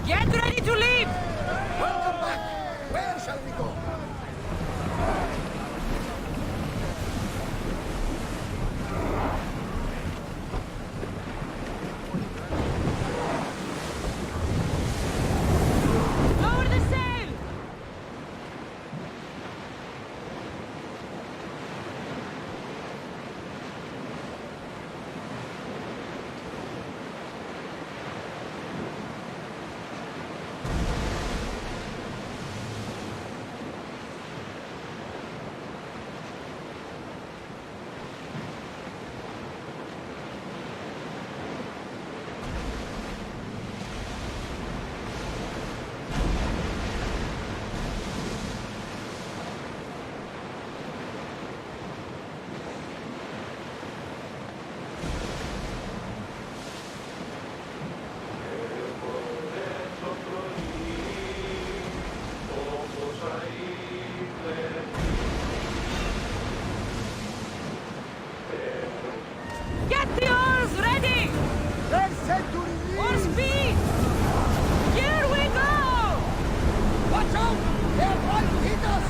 Get ready to leave! Welcome back! Where shall we go? Lower the sail! Get the oars ready! They're set to release! For speed! Here we go! Watch out! They're trying to hit us!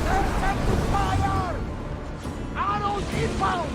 They're set to fire! Arrows inbound!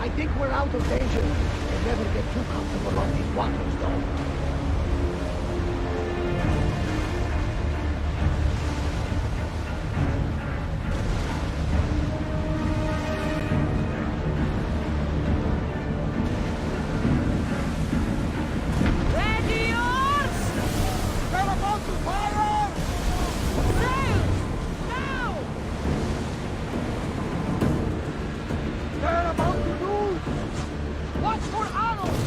I think we're out of danger. We'll never get too comfortable on these waters, though. Ready oars! They're about to fire! Sail! Now! They're about to lose! Watch for arrows!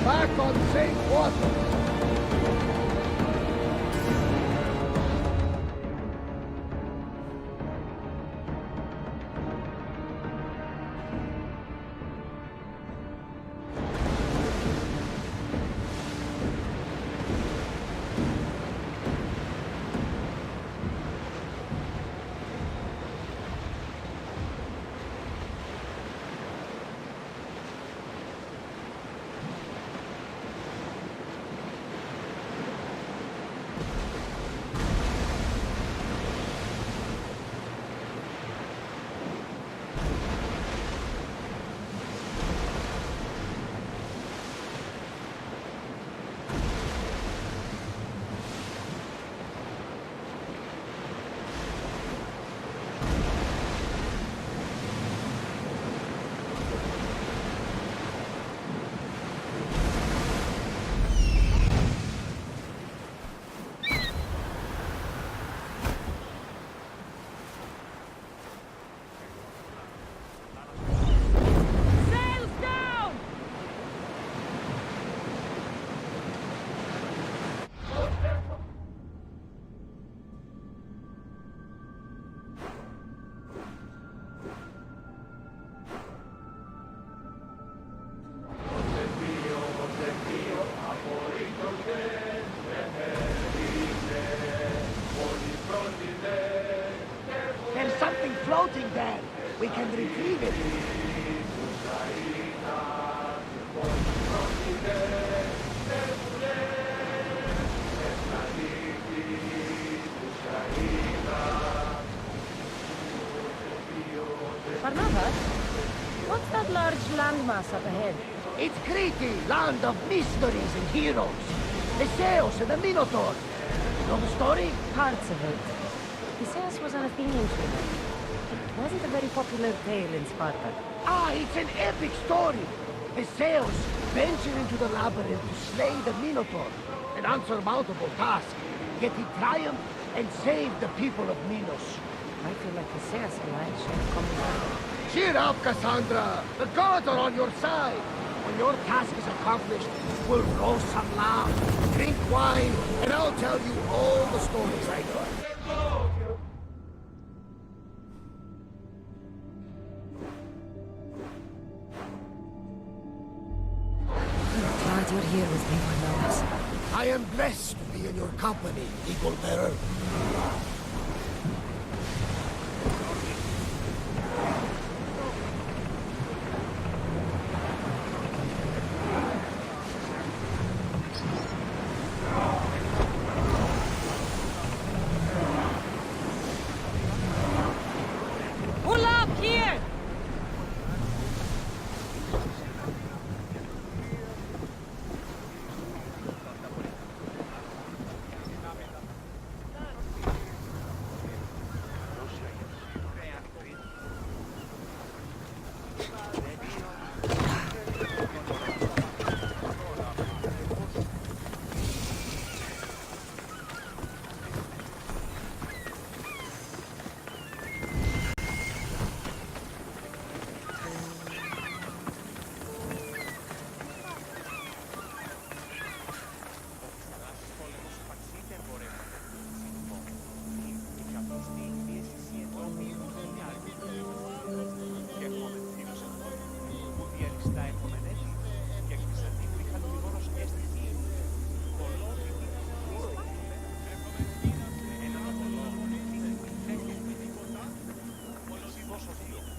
Back on safe water! believe it. Parnava? What's that large landmass up ahead? It's Crete, land of mysteries and heroes. The Zeus and the Minotaur. Know the story? Parts of it. Theseus was an Athenian twinner. It wasn't a very popular tale in Sparta. Ah, it's an epic story. The Zeus ventured into the labyrinth to slay the Minotaur, an unsurmountable task. Yet he triumphed and saved the people of Minos. I feel like Theseus and I should have come together. Cheer up, Cassandra! The gods are on your side! When your task is accomplished, we'll roast some lamb, drink wine, and I'll tell you all the stories I know. I'm glad you're here with me, Parnavas. I am blessed to be in your company, Eagle Bearer. Pull up here!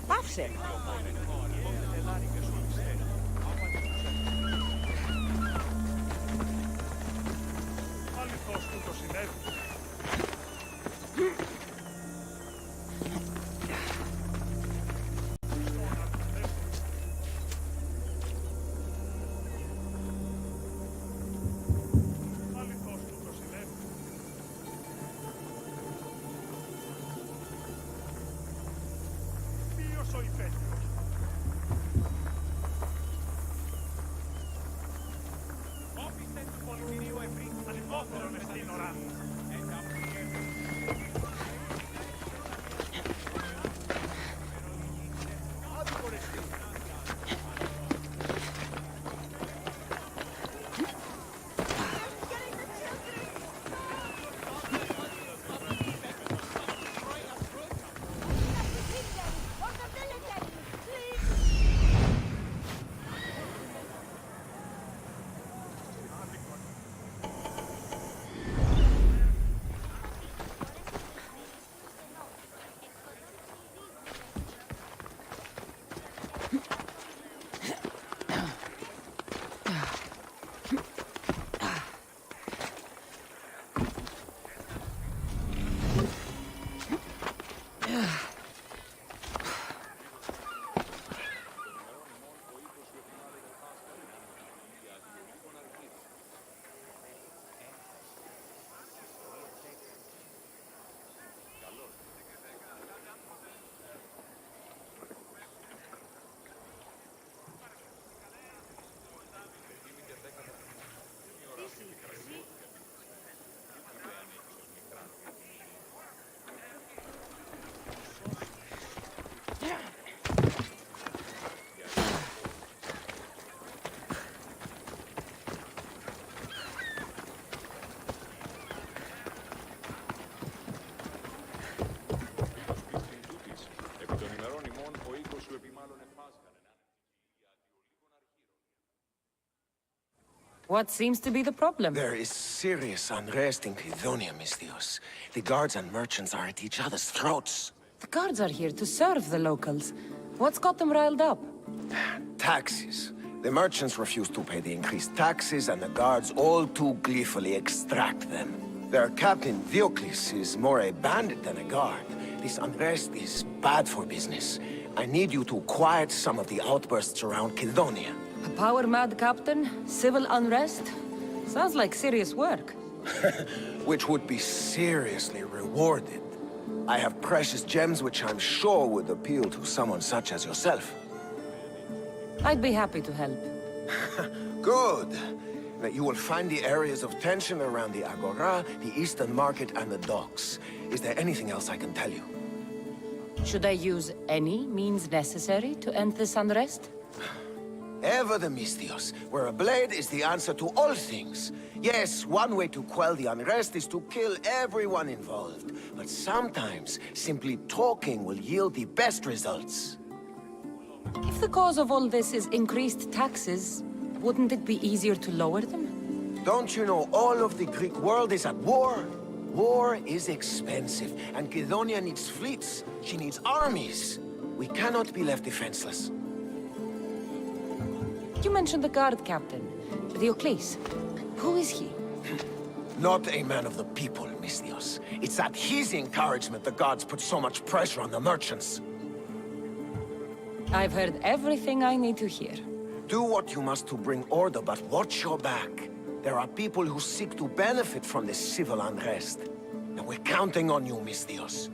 Πάψε! Αληθώς του το συνέβη. Αληθώς του το συνέβη. Ποιος ο υπέτειος. Όπισθεν του πολιτηρίου ευρύ, ανυπόφερον μες στην ώρα. What seems to be the problem? There is serious unrest in Kydonia, Misthios. The guards and merchants are at each other's throats. The guards are here to serve the locals. What's got them riled up? Taxes. The merchants refuse to pay the increased taxes, and the guards all too gleefully extract them. Their captain, Diocles, is more a bandit than a guard. This unrest is bad for business. I need you to quiet some of the outbursts around Kydonia. A power-mad captain? Civil unrest? Sounds like serious work. Which would be seriously rewarded. I have precious gems which I'm sure would appeal to someone such as yourself. I'd be happy to help. Good. That you will find the areas of tension around the Agora, the Eastern Market, and the docks. Is there anything else I can tell you? Should I use any means necessary to end this unrest? Ever the Mystios, where a blade is the answer to all things. Yes, one way to quell the unrest is to kill everyone involved. But sometimes, simply talking will yield the best results. If the cause of all this is increased taxes, wouldn't it be easier to lower them? Don't you know all of the Greek world is at war? War is expensive, and Kydonia needs fleets. She needs armies. We cannot be left defenseless. You mentioned the guard captain, Diocles. Who is he? Not a man of the people, Mystios. It's at his encouragement the guards put so much pressure on the merchants. I've heard everything I need to hear. Do what you must to bring order, but watch your back. There are people who seek to benefit from this civil unrest. And we're counting on you, Mystios.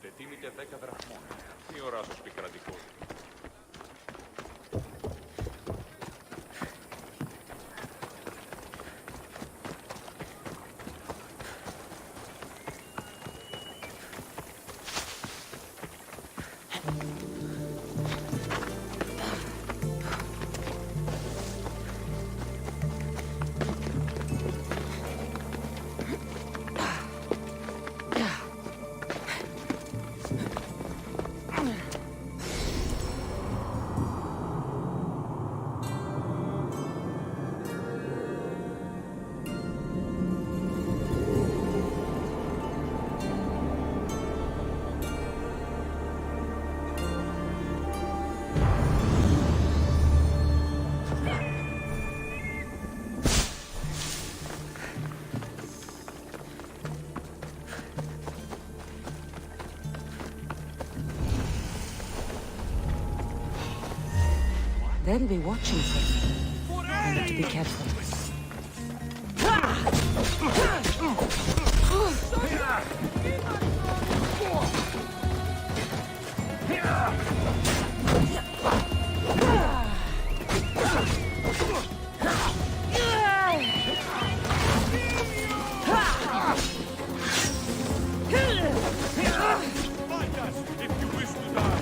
Δεν τίμηται 10 δραχμών. Τι ώρα σου επικρατικό. They'll be watching for me. I need to be careful. Fight us if you wish to die.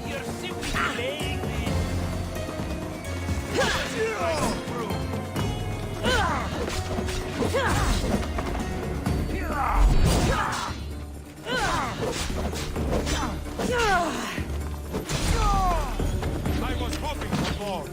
You're simply playing me. I was hoping for more.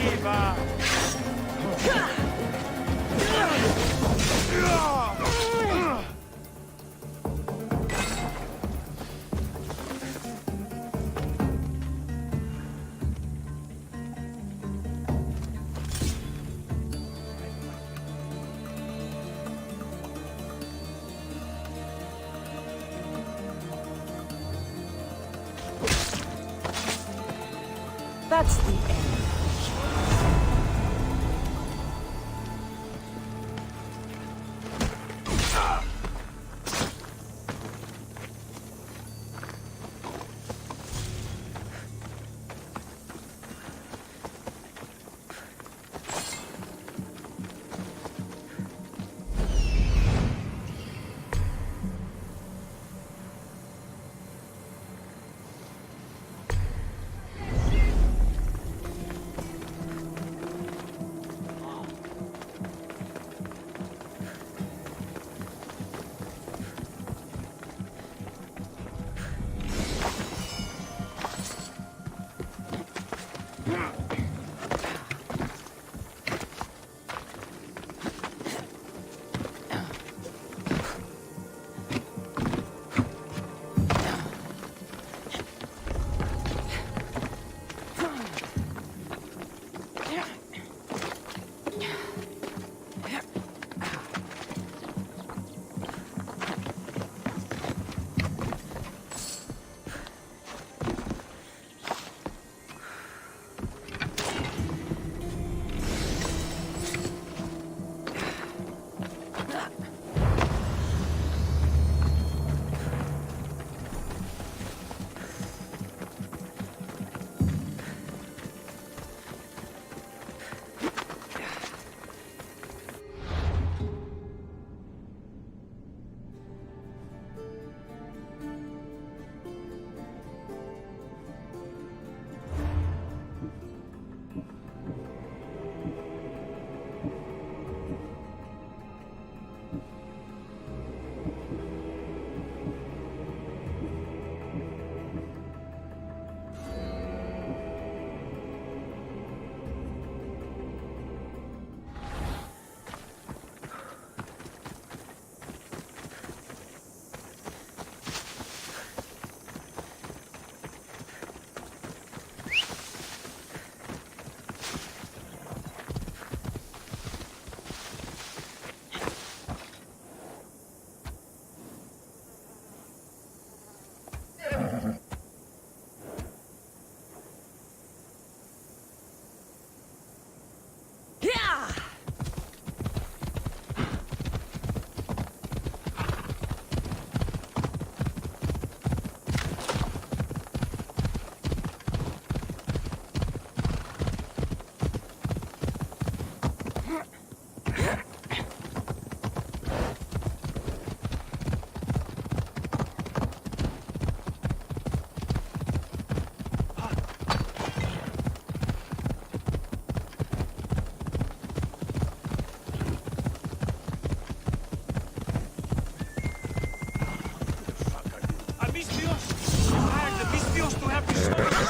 give up. That's the end.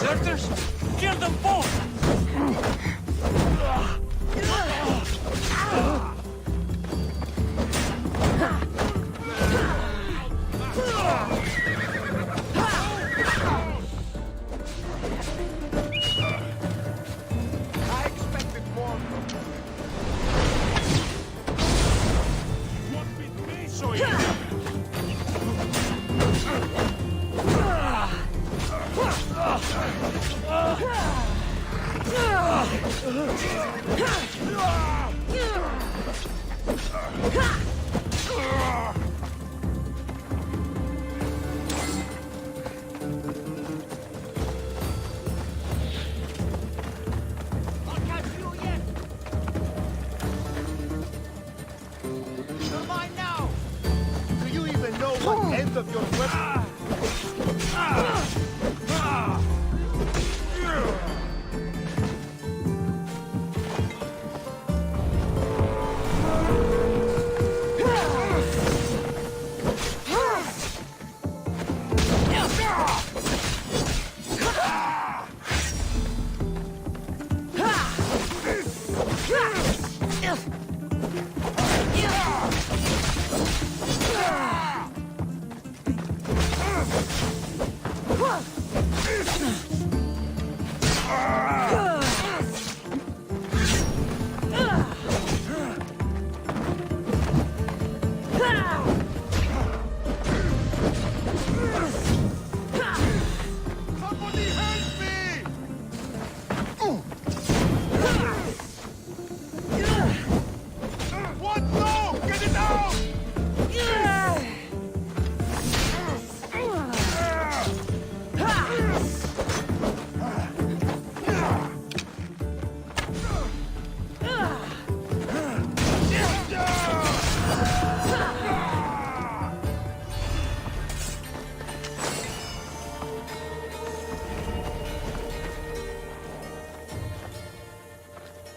Deserters? Kill them both! I expected more from you. What with me so easy? I'll catch you yet. You're mine now. Do you even know what end of your weapon?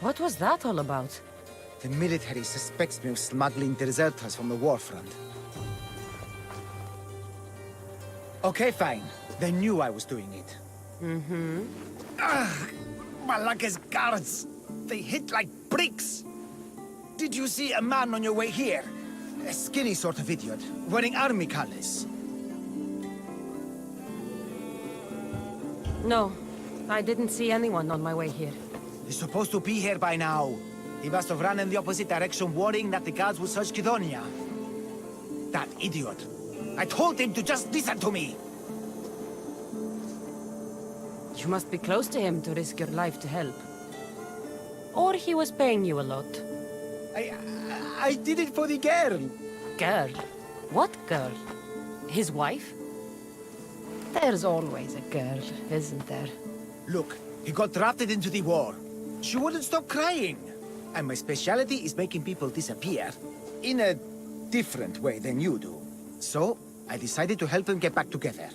What was that all about? The military suspects me of smuggling deserters from the war front. Okay, fine. They knew I was doing it. Malaka's guards! They hit like bricks! Did you see a man on your way here? A skinny sort of idiot, wearing army colors. No, I didn't see anyone on my way here. He's supposed to be here by now. He must have run in the opposite direction, worrying that the guards would search Kidonia. That idiot. I told him to just listen to me! You must be close to him to risk your life to help. Or he was paying you a lot. I did it for the girl. Girl? What girl? His wife? There's always a girl, isn't there? Look, he got drafted into the war. She wouldn't stop crying. And my specialty is making people disappear. In a different way than you do. So, I decided to help them get back together.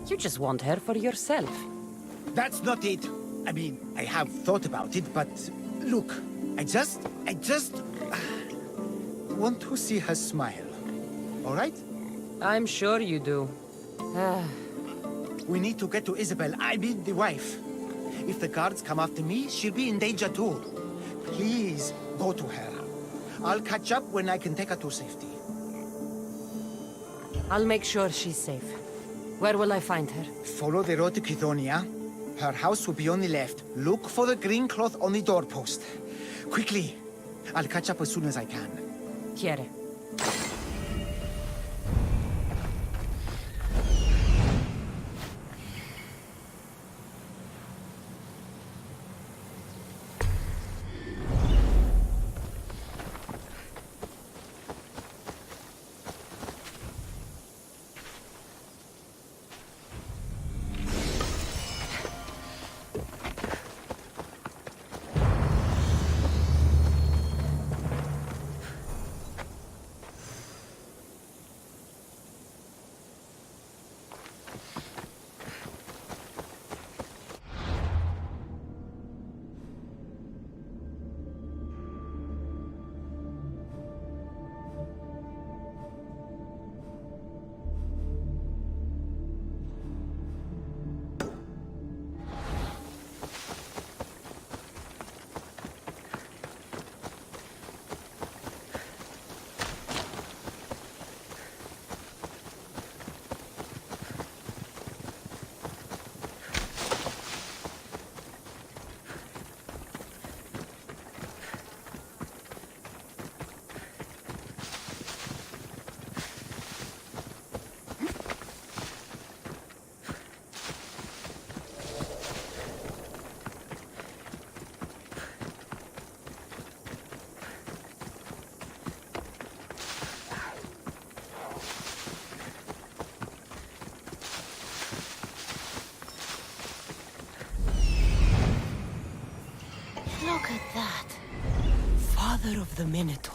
You just want her for yourself. That's not it. I mean, I have thought about it, but... Look, I just want to see her smile. All right? I'm sure you do. We need to get to Isabel, I mean the wife. If the guards come after me, she'll be in danger too. Please, go to her. I'll catch up when I can take her to safety. I'll make sure she's safe. Where will I find her? Follow the road to Kidonia. Her house will be on the left. Look for the green cloth on the doorpost. Quickly. I'll catch up as soon as I can. Quiere. Look at that. Father of the Minotaur.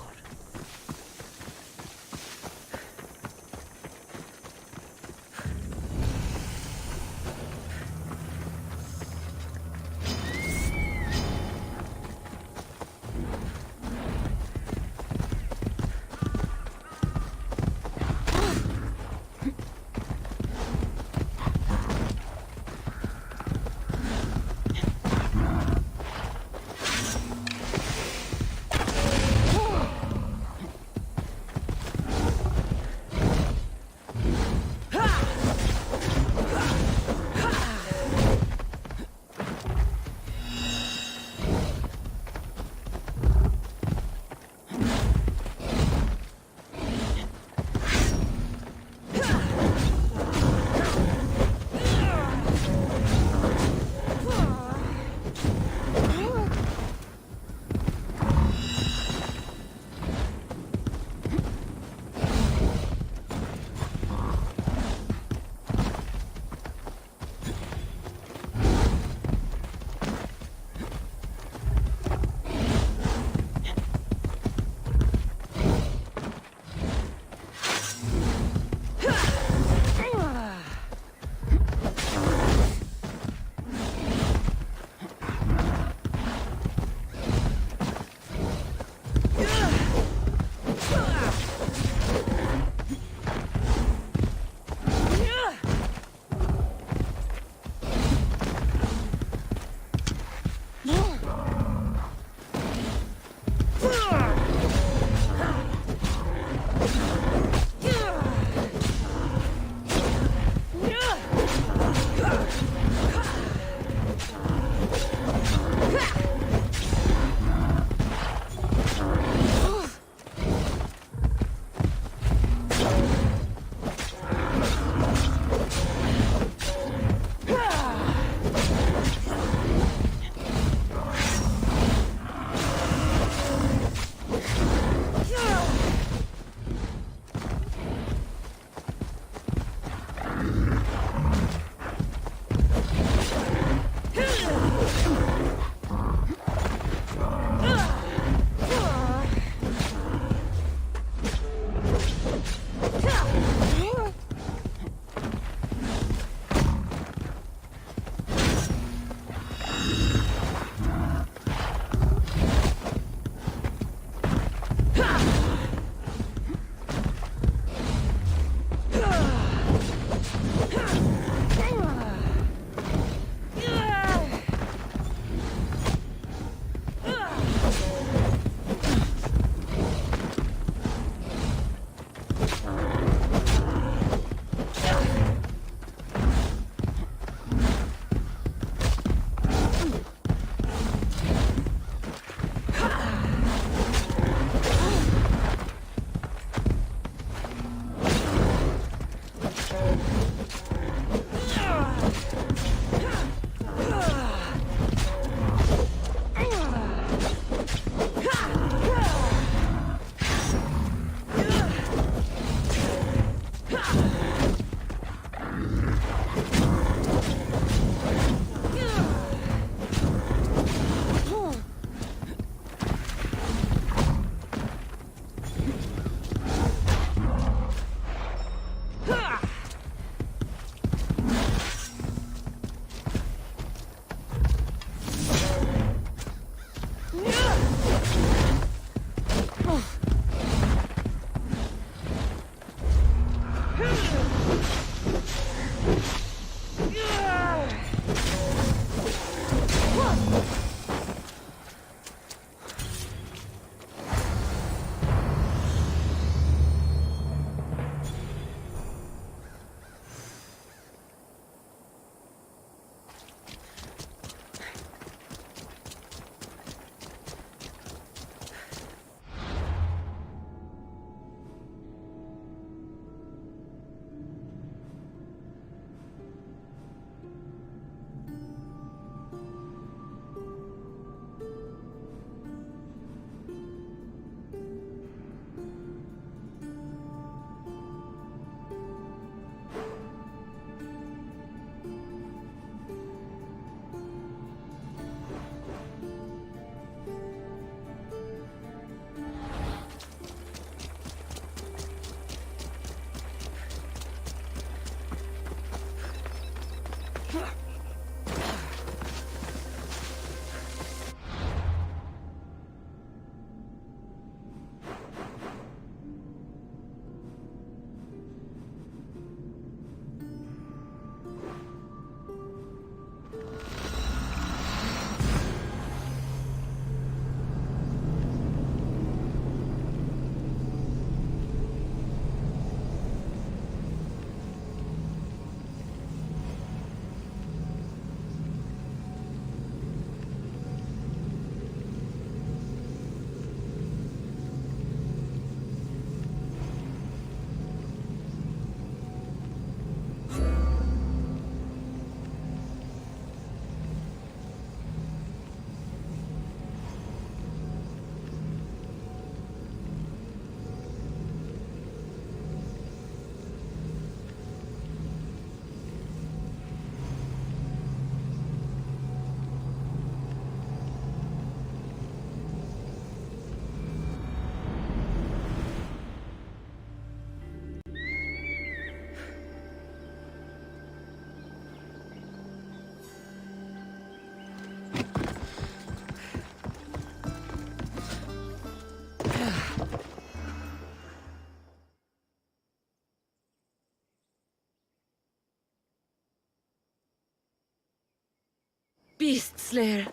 Beast Slayer.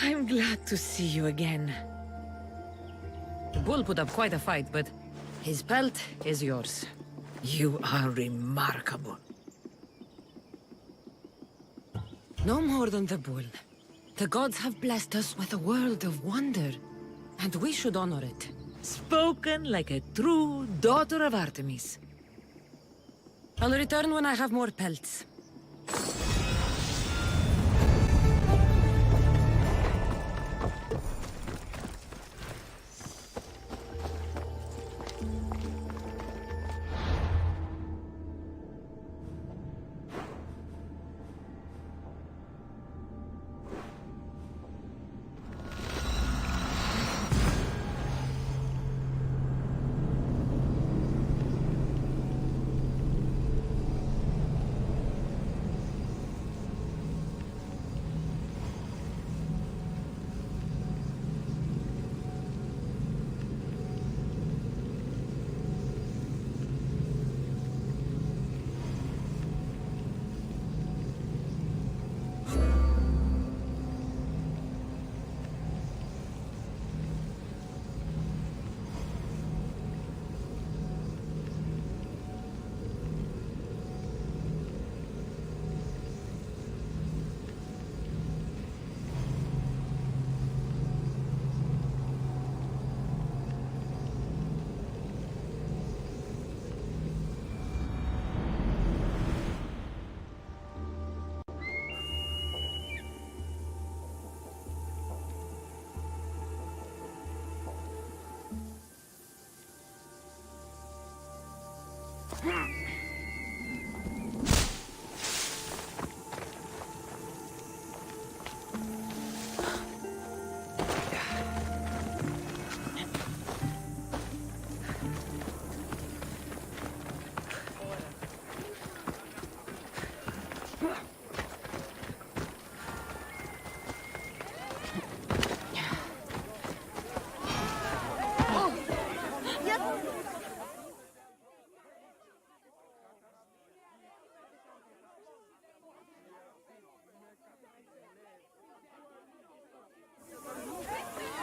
I'm glad to see you again. The bull put up quite a fight, but his pelt is yours. You are remarkable. No more than the bull. The gods have blessed us with a world of wonder, and we should honor it. Spoken like a true daughter of Artemis. I'll return when I have more pelts.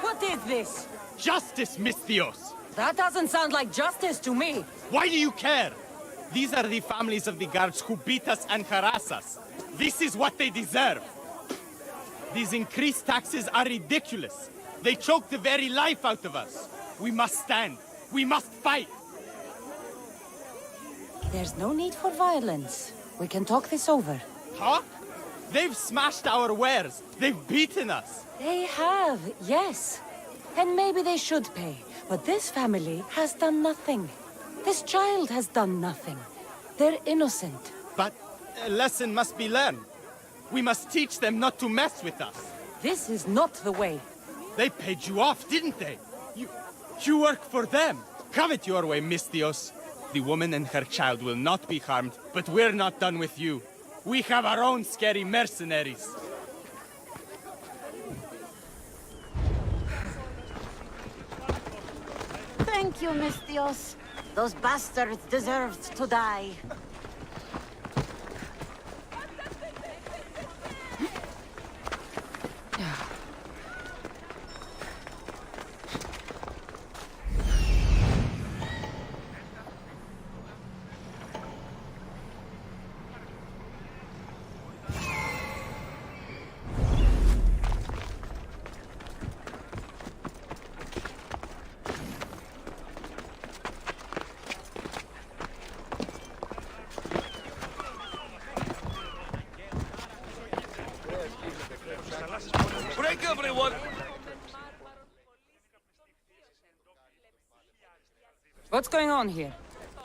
What is this? Justice, Misthios! That doesn't sound like justice to me. Why do you care? These are the families of the guards who beat us and harass us. This is what they deserve. These increased taxes are ridiculous. They choke the very life out of us. We must stand. We must fight. There's no need for violence. We can talk this over. Huh? They've smashed our wares. They've beaten us. They have, yes. And maybe they should pay. But this family has done nothing. This child has done nothing. They're innocent. But a lesson must be learned. We must teach them not to mess with us. This is not the way. They paid you off, didn't they? You work for them. Have it your way, Misthios. The woman and her child will not be harmed, but we're not done with you. We have our own scary mercenaries. Thank you, Misthios. Those bastards deserved to die. Break everyone! What's going on here?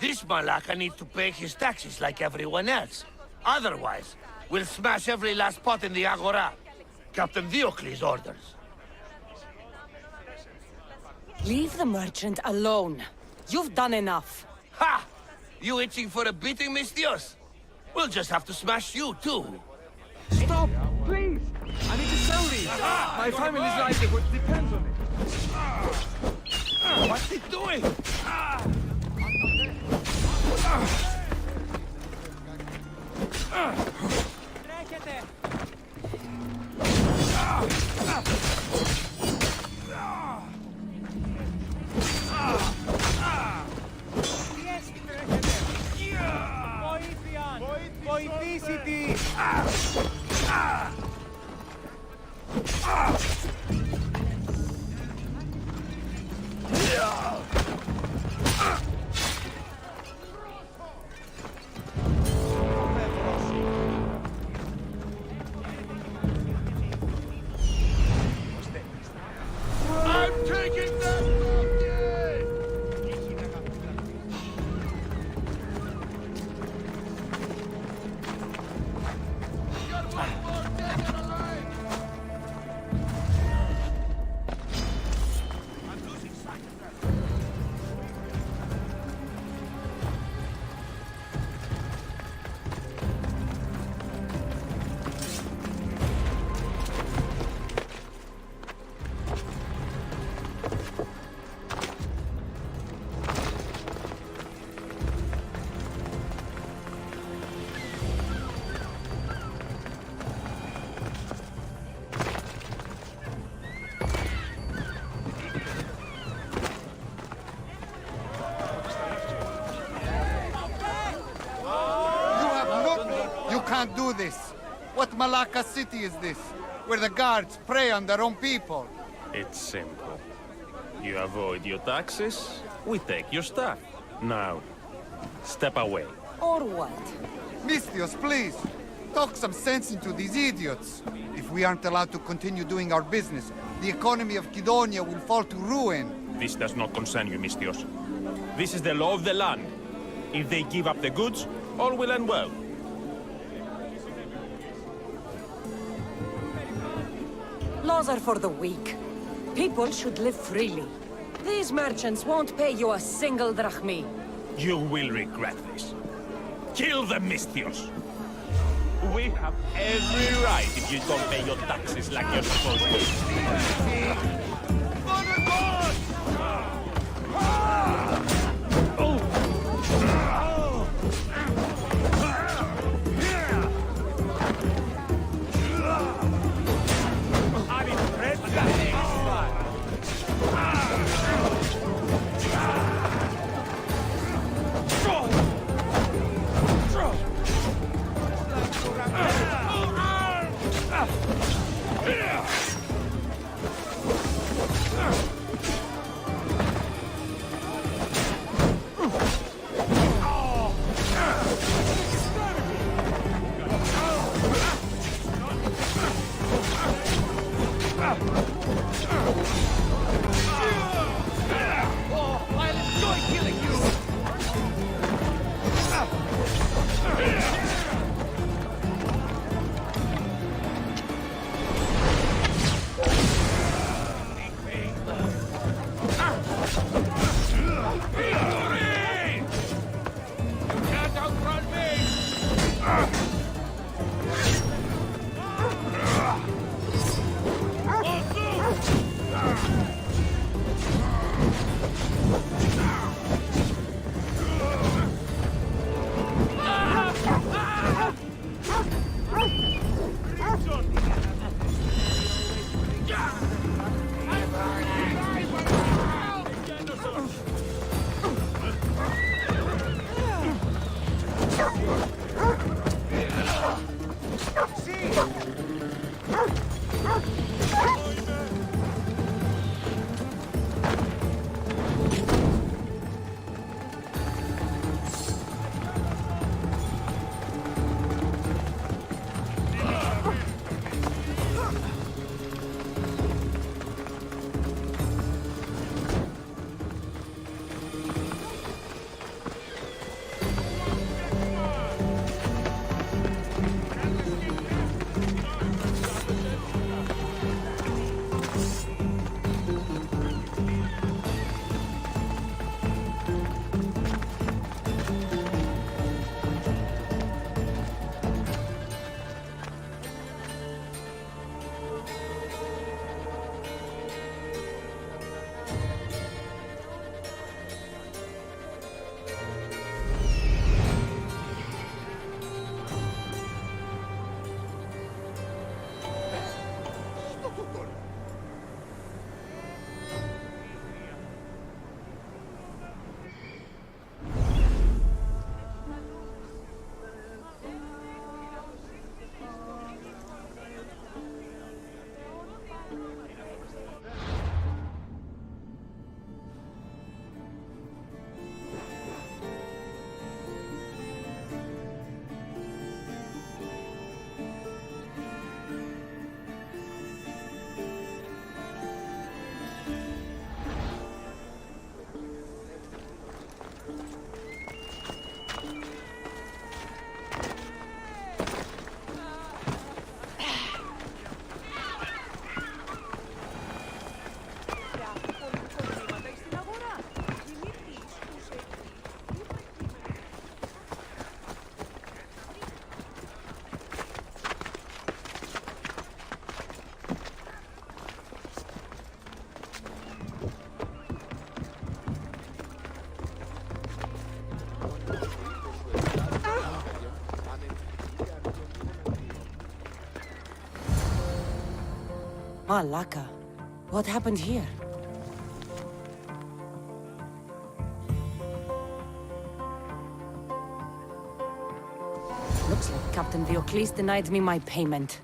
This Malaka needs to pay his taxes like everyone else. Otherwise, we'll smash every last pot in the Agora. Captain Diocles' orders. Leave the merchant alone. You've done enough. Ha! You itching for a beating, Misthios? We'll just have to smash you, too. Stop! Please! I need to sell these! My family's livelihood depends on it! What's he doing? I'm taking that from you! Got one more dead and alive! I'm losing sight of that. You can't do this. What Malacca city is this? Where the guards prey on their own people? It's simple. You avoid your taxes, we take your stuff. Now, step away. Or what? Mistios, please. Talk some sense into these idiots. If we aren't allowed to continue doing our business, the economy of Kidonia will fall to ruin. This does not concern you, Mistios. This is the law of the land. If they give up the goods, all will end well. Laws are for the weak. People should live freely. These merchants won't pay you a single drachmi. You will regret this. Kill the Mistios. We have every right if you don't pay your taxes like you're supposed to. Malaka. What happened here? Looks like Captain Diocles denied me my payment.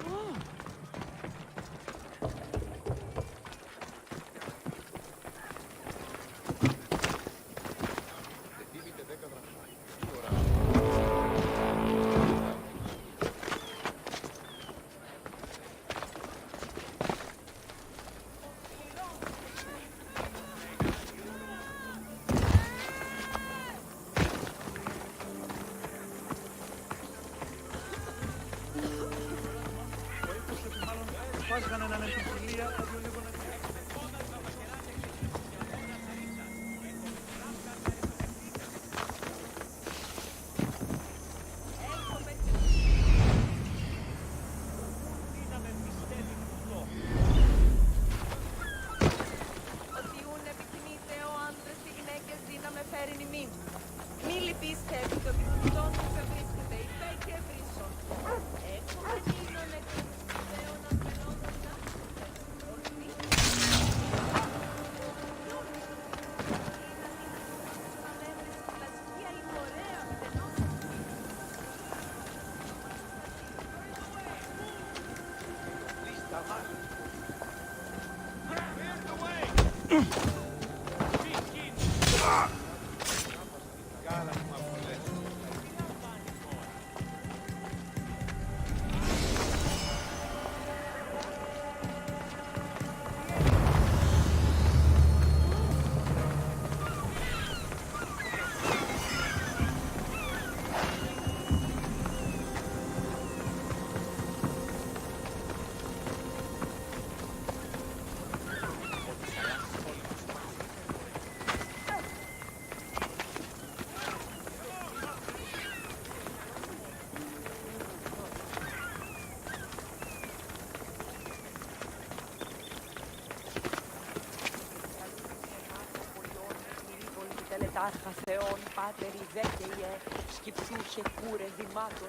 Τάρχα Θεών, Πάτερ Ιβέκαιε, σκυψούσε κούρε δημάτων.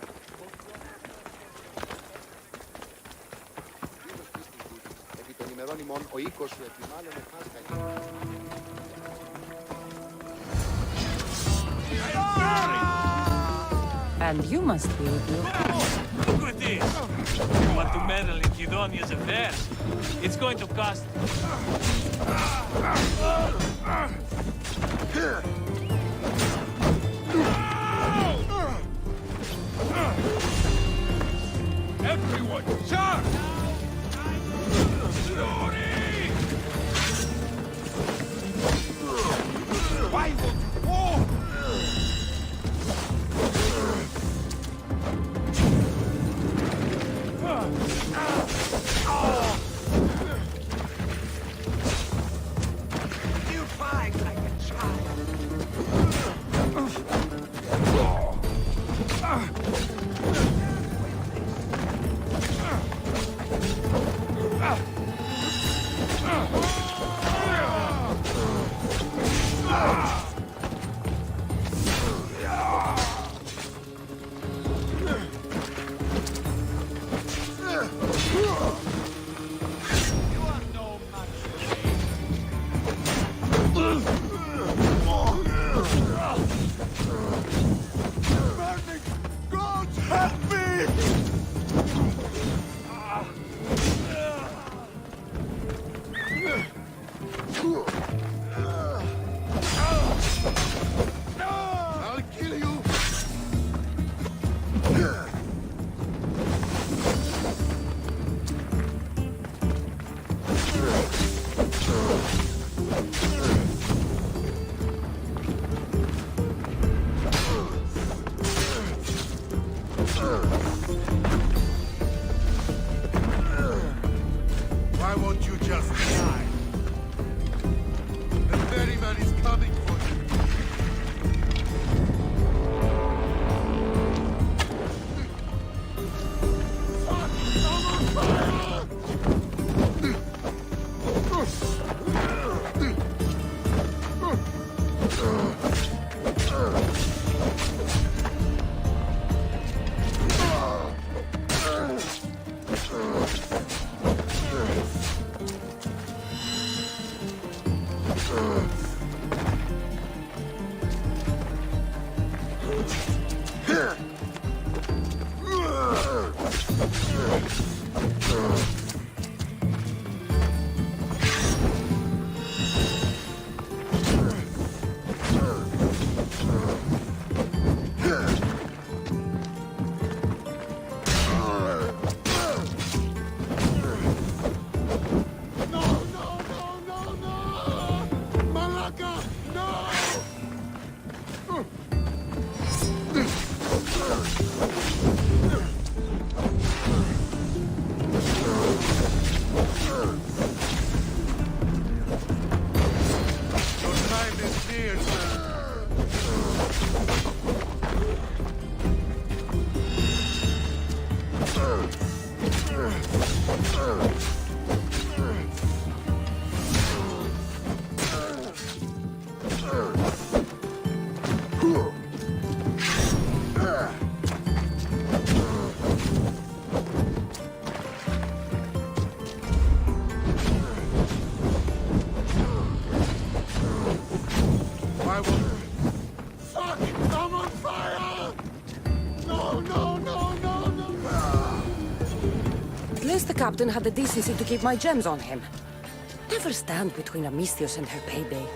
Επί των ημερών ημών ο οίκος σου επιμάλλον Πάσχα. And you must be able. Look at this! You want to meddle in Kidonia's affairs? It's going to cost... Everyone, charge! Why won't you war? You fight like a child. Why won't you just die? The ferryman is coming for you. At least the captain had the decency to keep my gems on him. Never stand between Amistios and her payday.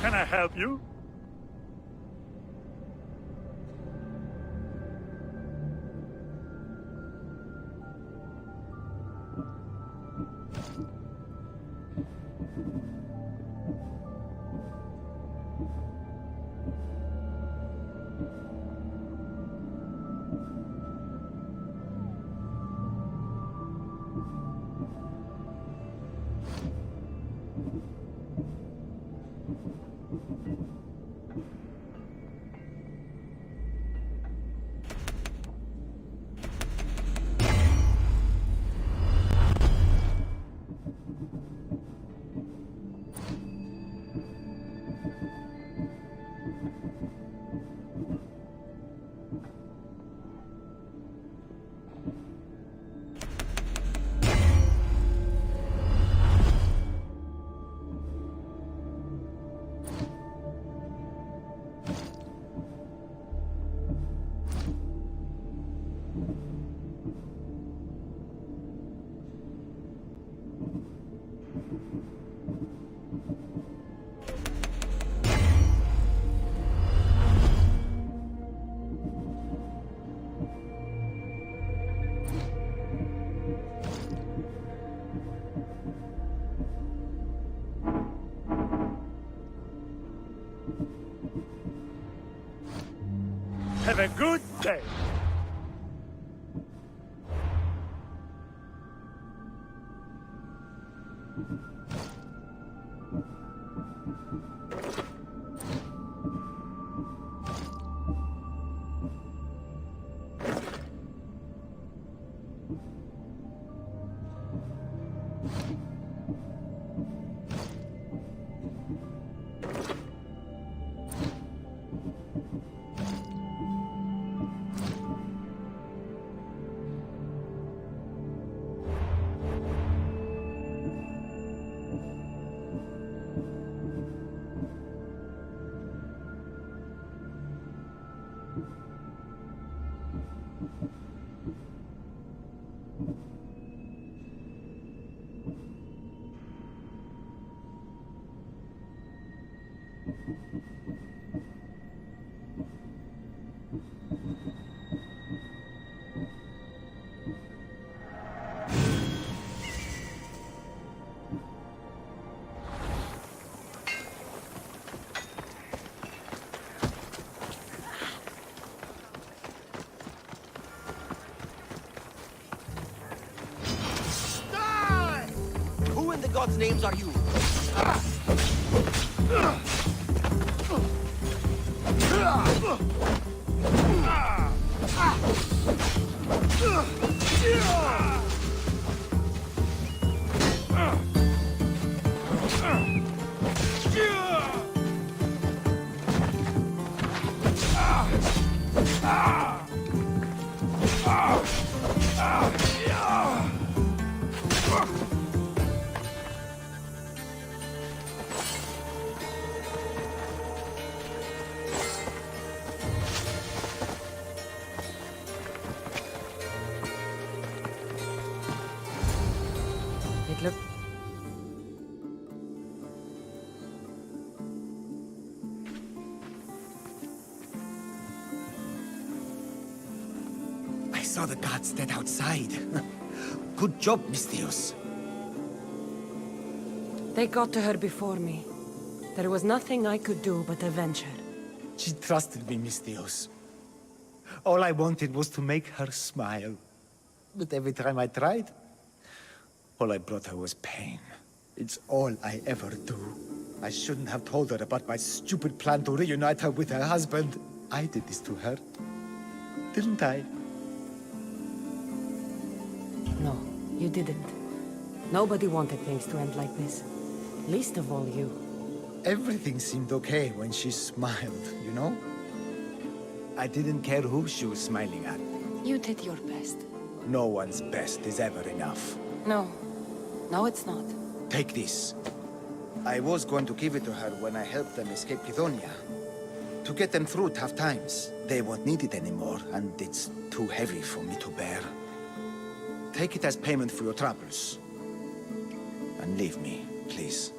Can I help you? Have a good day. Who in the gods' names are you? It look... I saw the guards dead outside. Good job, Mistios. They got to her before me. There was nothing I could do but avenge her. She trusted me, Mistios. All I wanted was to make her smile. But every time I tried, all I brought her was pain. It's all I ever do. I shouldn't have told her about my stupid plan to reunite her with her husband. I did this to her. Didn't I? No, you didn't. Nobody wanted things to end like this. Least of all you. Everything seemed okay when she smiled, you know? I didn't care who she was smiling at. You did your best. No one's best is ever enough. No. No, it's not. Take this. I was going to give it to her when I helped them escape Kidonia. To get them through tough times. They won't need it anymore, and it's too heavy for me to bear. Take it as payment for your troubles. And leave me, please.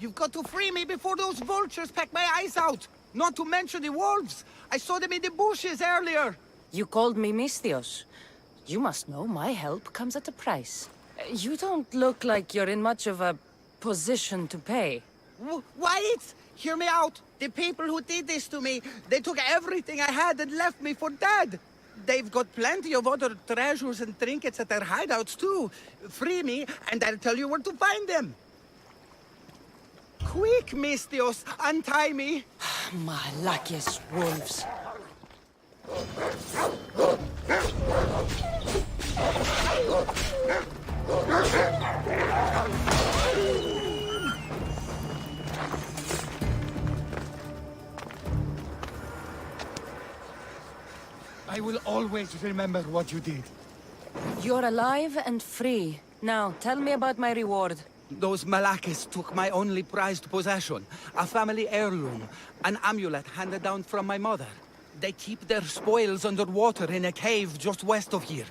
You've got to free me before those vultures peck my eyes out! Not to mention the wolves! I saw them in the bushes earlier! You called me Misthios. You must know my help comes at a price. You don't look like you're in much of a position to pay. Wait! Hear me out! The people who did this to me, they took everything I had and left me for dead! They've got plenty of other treasures and trinkets at their hideouts too. Free me, and I'll tell you where to find them. Quick, Misthios, untie me! My luckiest wolves. I will always remember what you did. You're alive and free. Now, tell me about my reward. Those Malakis took my only prized possession, a family heirloom, an amulet handed down from my mother. They keep their spoils underwater in a cave just west of here.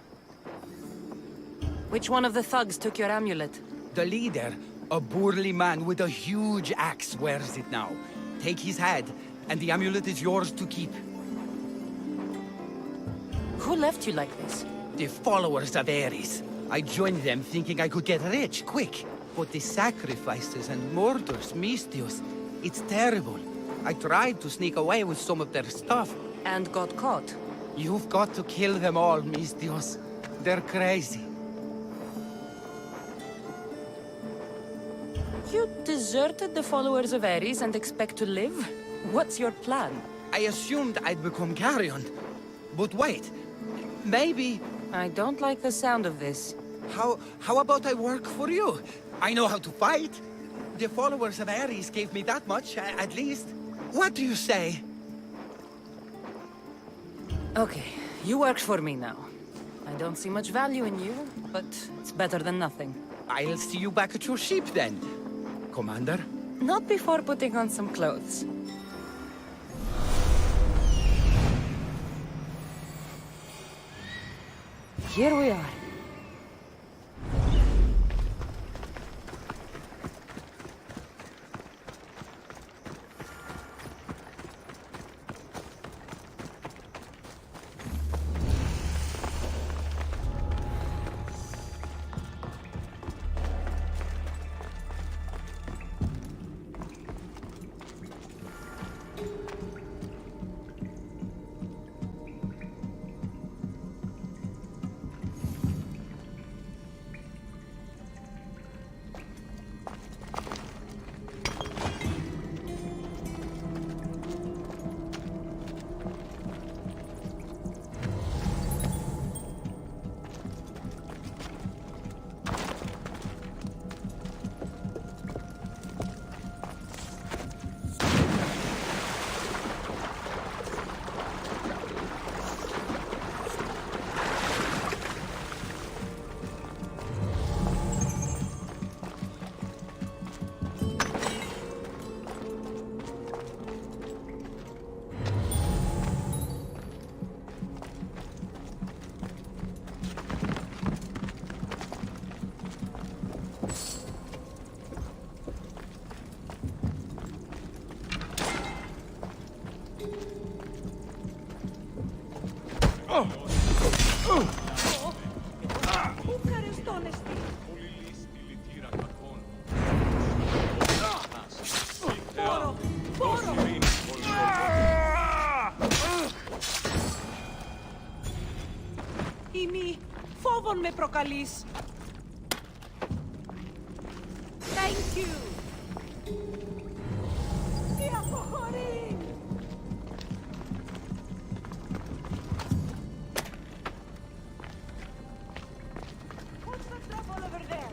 Which one of the thugs took your amulet? The leader, a burly man with a huge axe, wears it now. Take his head, and the amulet is yours to keep. Who left you like this? The followers of Ares. I joined them thinking I could get rich, quick. But the sacrifices and murders, Misthios, it's terrible. I tried to sneak away with some of their stuff. And got caught. You've got to kill them all, Misthios. They're crazy. You deserted the followers of Ares and expect to live? What's your plan? I assumed I'd become carrion. But wait, maybe... I don't like the sound of this. How about I work for you? I know how to fight. The followers of Ares gave me that much, at least. What do you say? Okay, you work for me now. I don't see much value in you, but it's better than nothing. I'll see you back at your ship then, Commander. Not before putting on some clothes. Here we are. Ήμι, φόβον με προκαλείς. Thank you. Τι αποχωρεί. What's the trouble over there?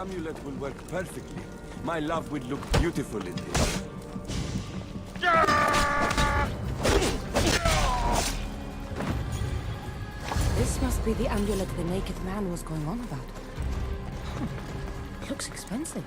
amulet will work perfectly. My love would look beautiful in this. This must be the amulet the naked man was going on about. Looks expensive.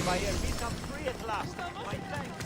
Fire become free at last. My thanks.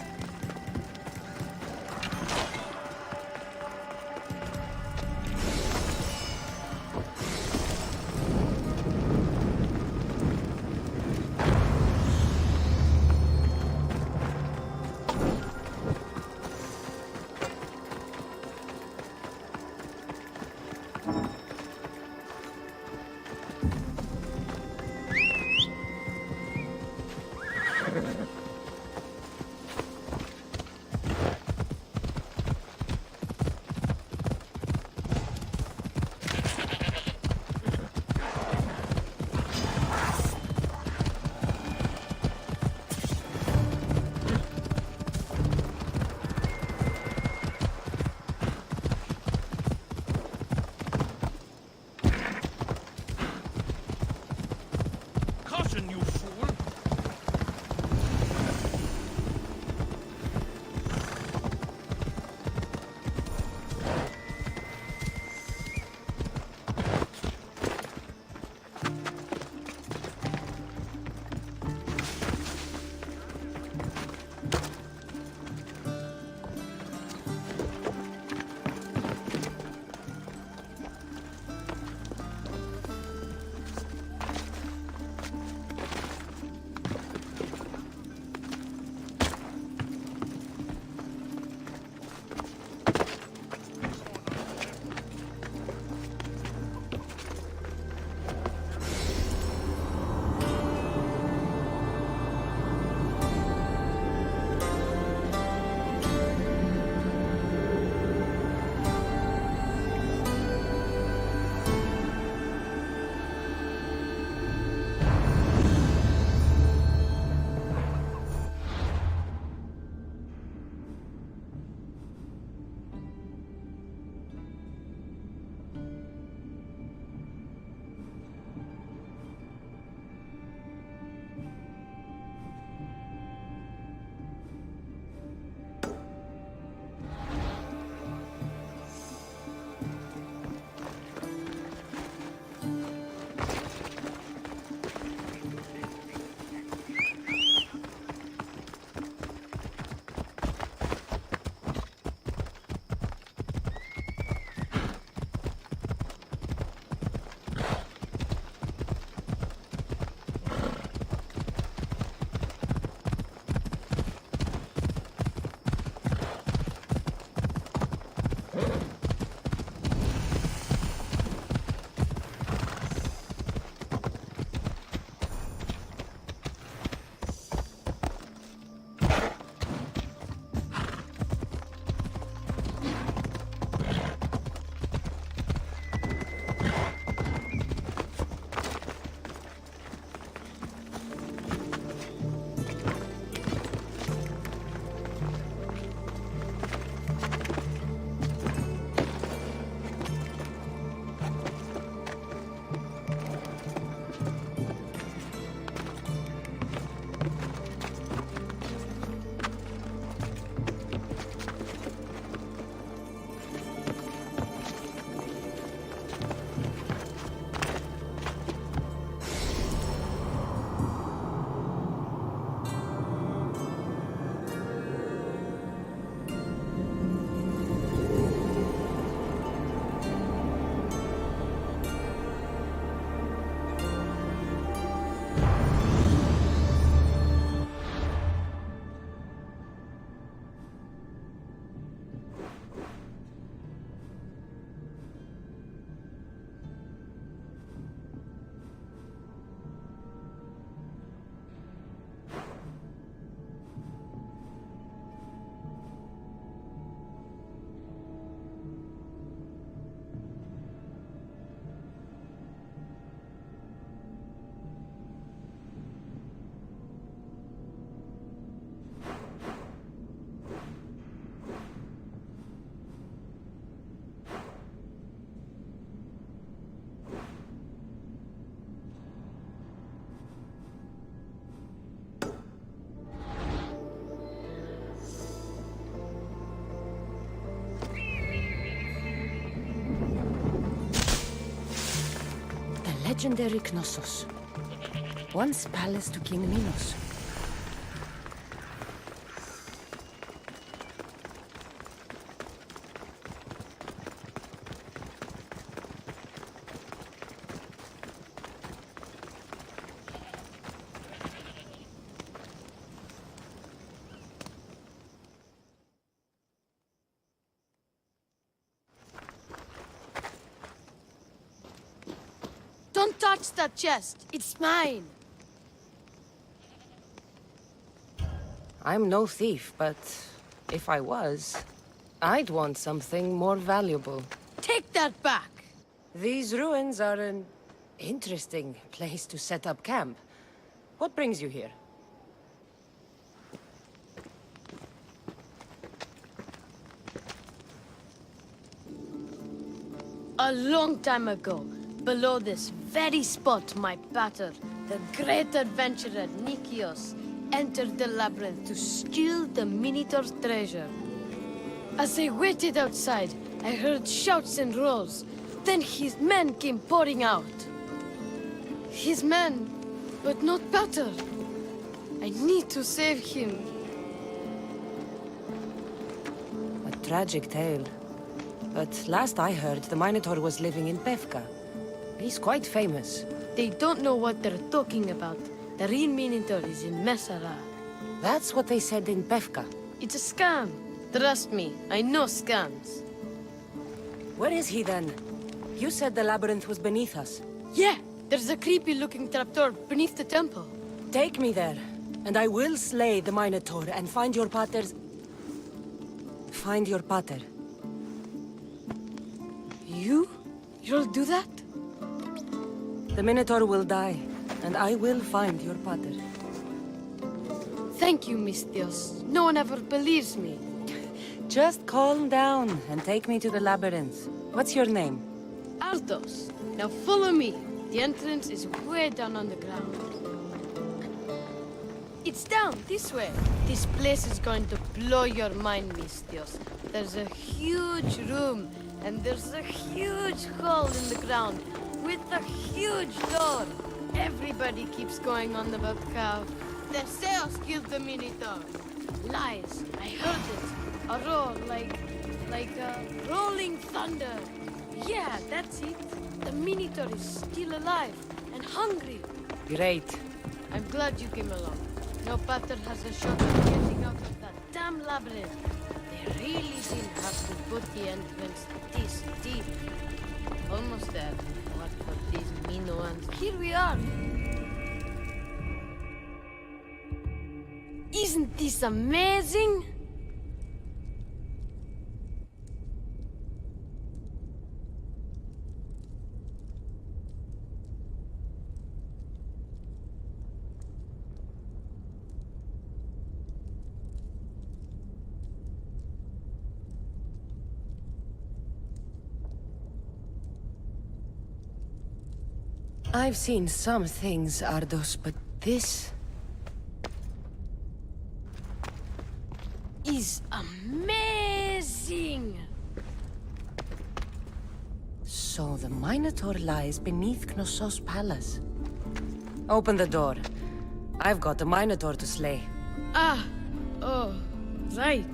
Caution, you fool! Legendary Knossos. Once palace to King Minos. touch that chest. It's mine. I'm no thief, but if I was, I'd want something more valuable. Take that back. These ruins are an interesting place to set up camp. What brings you here? A long time ago, below this very spot, my pater, the great adventurer Nikios, entered the labyrinth to steal the Minotaur's treasure. As I waited outside, I heard shouts and roars. Then his men came pouring out. His men, but not pater. I need to save him. A tragic tale. But last I heard, the Minotaur was living in Pevka. He's quite famous. They don't know what they're talking about. The real Minotaur is in Messara. That's what they said in Pevka. It's a scam. Trust me, I know scams. Where is he then? You said the labyrinth was beneath us. Yeah, there's a creepy-looking trapdoor beneath the temple. Take me there, and I will slay the Minotaur and find your pater's... Find your pater. You'll do that? The Minotaur will die, and I will find your pater. Thank you, Misthios. No one ever believes me. Just calm down and take me to the labyrinth. What's your name? Ardos. Now follow me. The entrance is way down on the ground. It's down, this way. This place is going to blow your mind, Misthios. There's a huge room, and there's a huge hole in the ground, with a huge door. Everybody keeps going on about how Theseus killed the Minotaur. Lies. I heard it. A roar like a rolling thunder. Yeah, that's it. The Minotaur is still alive and hungry. Great. I'm glad you came along. No pater has a shot at getting out of that damn labyrinth. They really didn't have to put the entrance this deep. Almost there. What for these Minoans? Here we are. Isn't this amazing? I've seen some things, Ardos, but this... is amazing! So the Minotaur lies beneath Knossos' palace. Open the door. I've got a Minotaur to slay. Oh, right.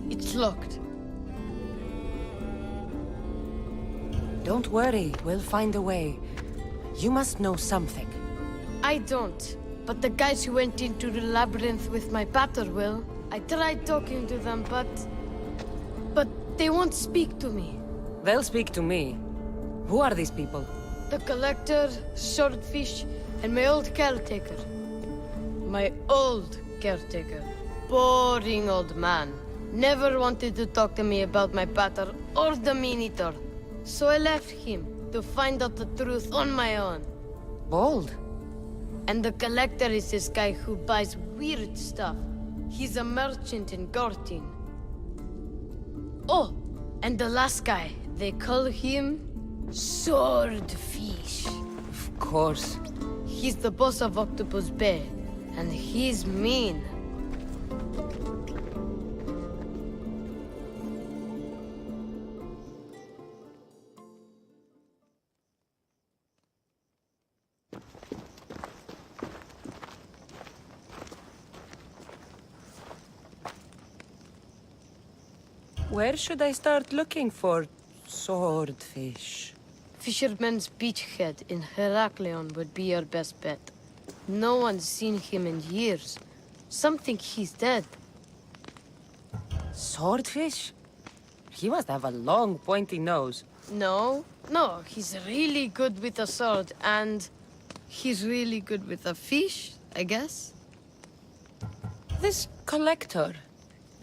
It's locked. Don't worry, we'll find a way. You must know something. I don't. But the guys who went into the labyrinth with my pater will. I tried talking to them, but they won't speak to me. They'll speak to me. Who are these people? The Collector, Swordfish, and my old caretaker. My old caretaker. Boring old man. Never wanted to talk to me about my pater or the Minotaur. So I left him to find out the truth on my own. Bold. And the Collector is this guy who buys weird stuff. He's a merchant in Gortin. Oh, and the last guy, they call him Swordfish. Of course. He's the boss of Octopus Bay, and he's mean. Where should I start looking for Swordfish? Fisherman's Beachhead in Heraklion would be your best bet. No one's seen him in years. Some think he's dead. Swordfish? He must have a long, pointy nose. No, he's really good with a sword, and he's really good with a fish, I guess. This collector,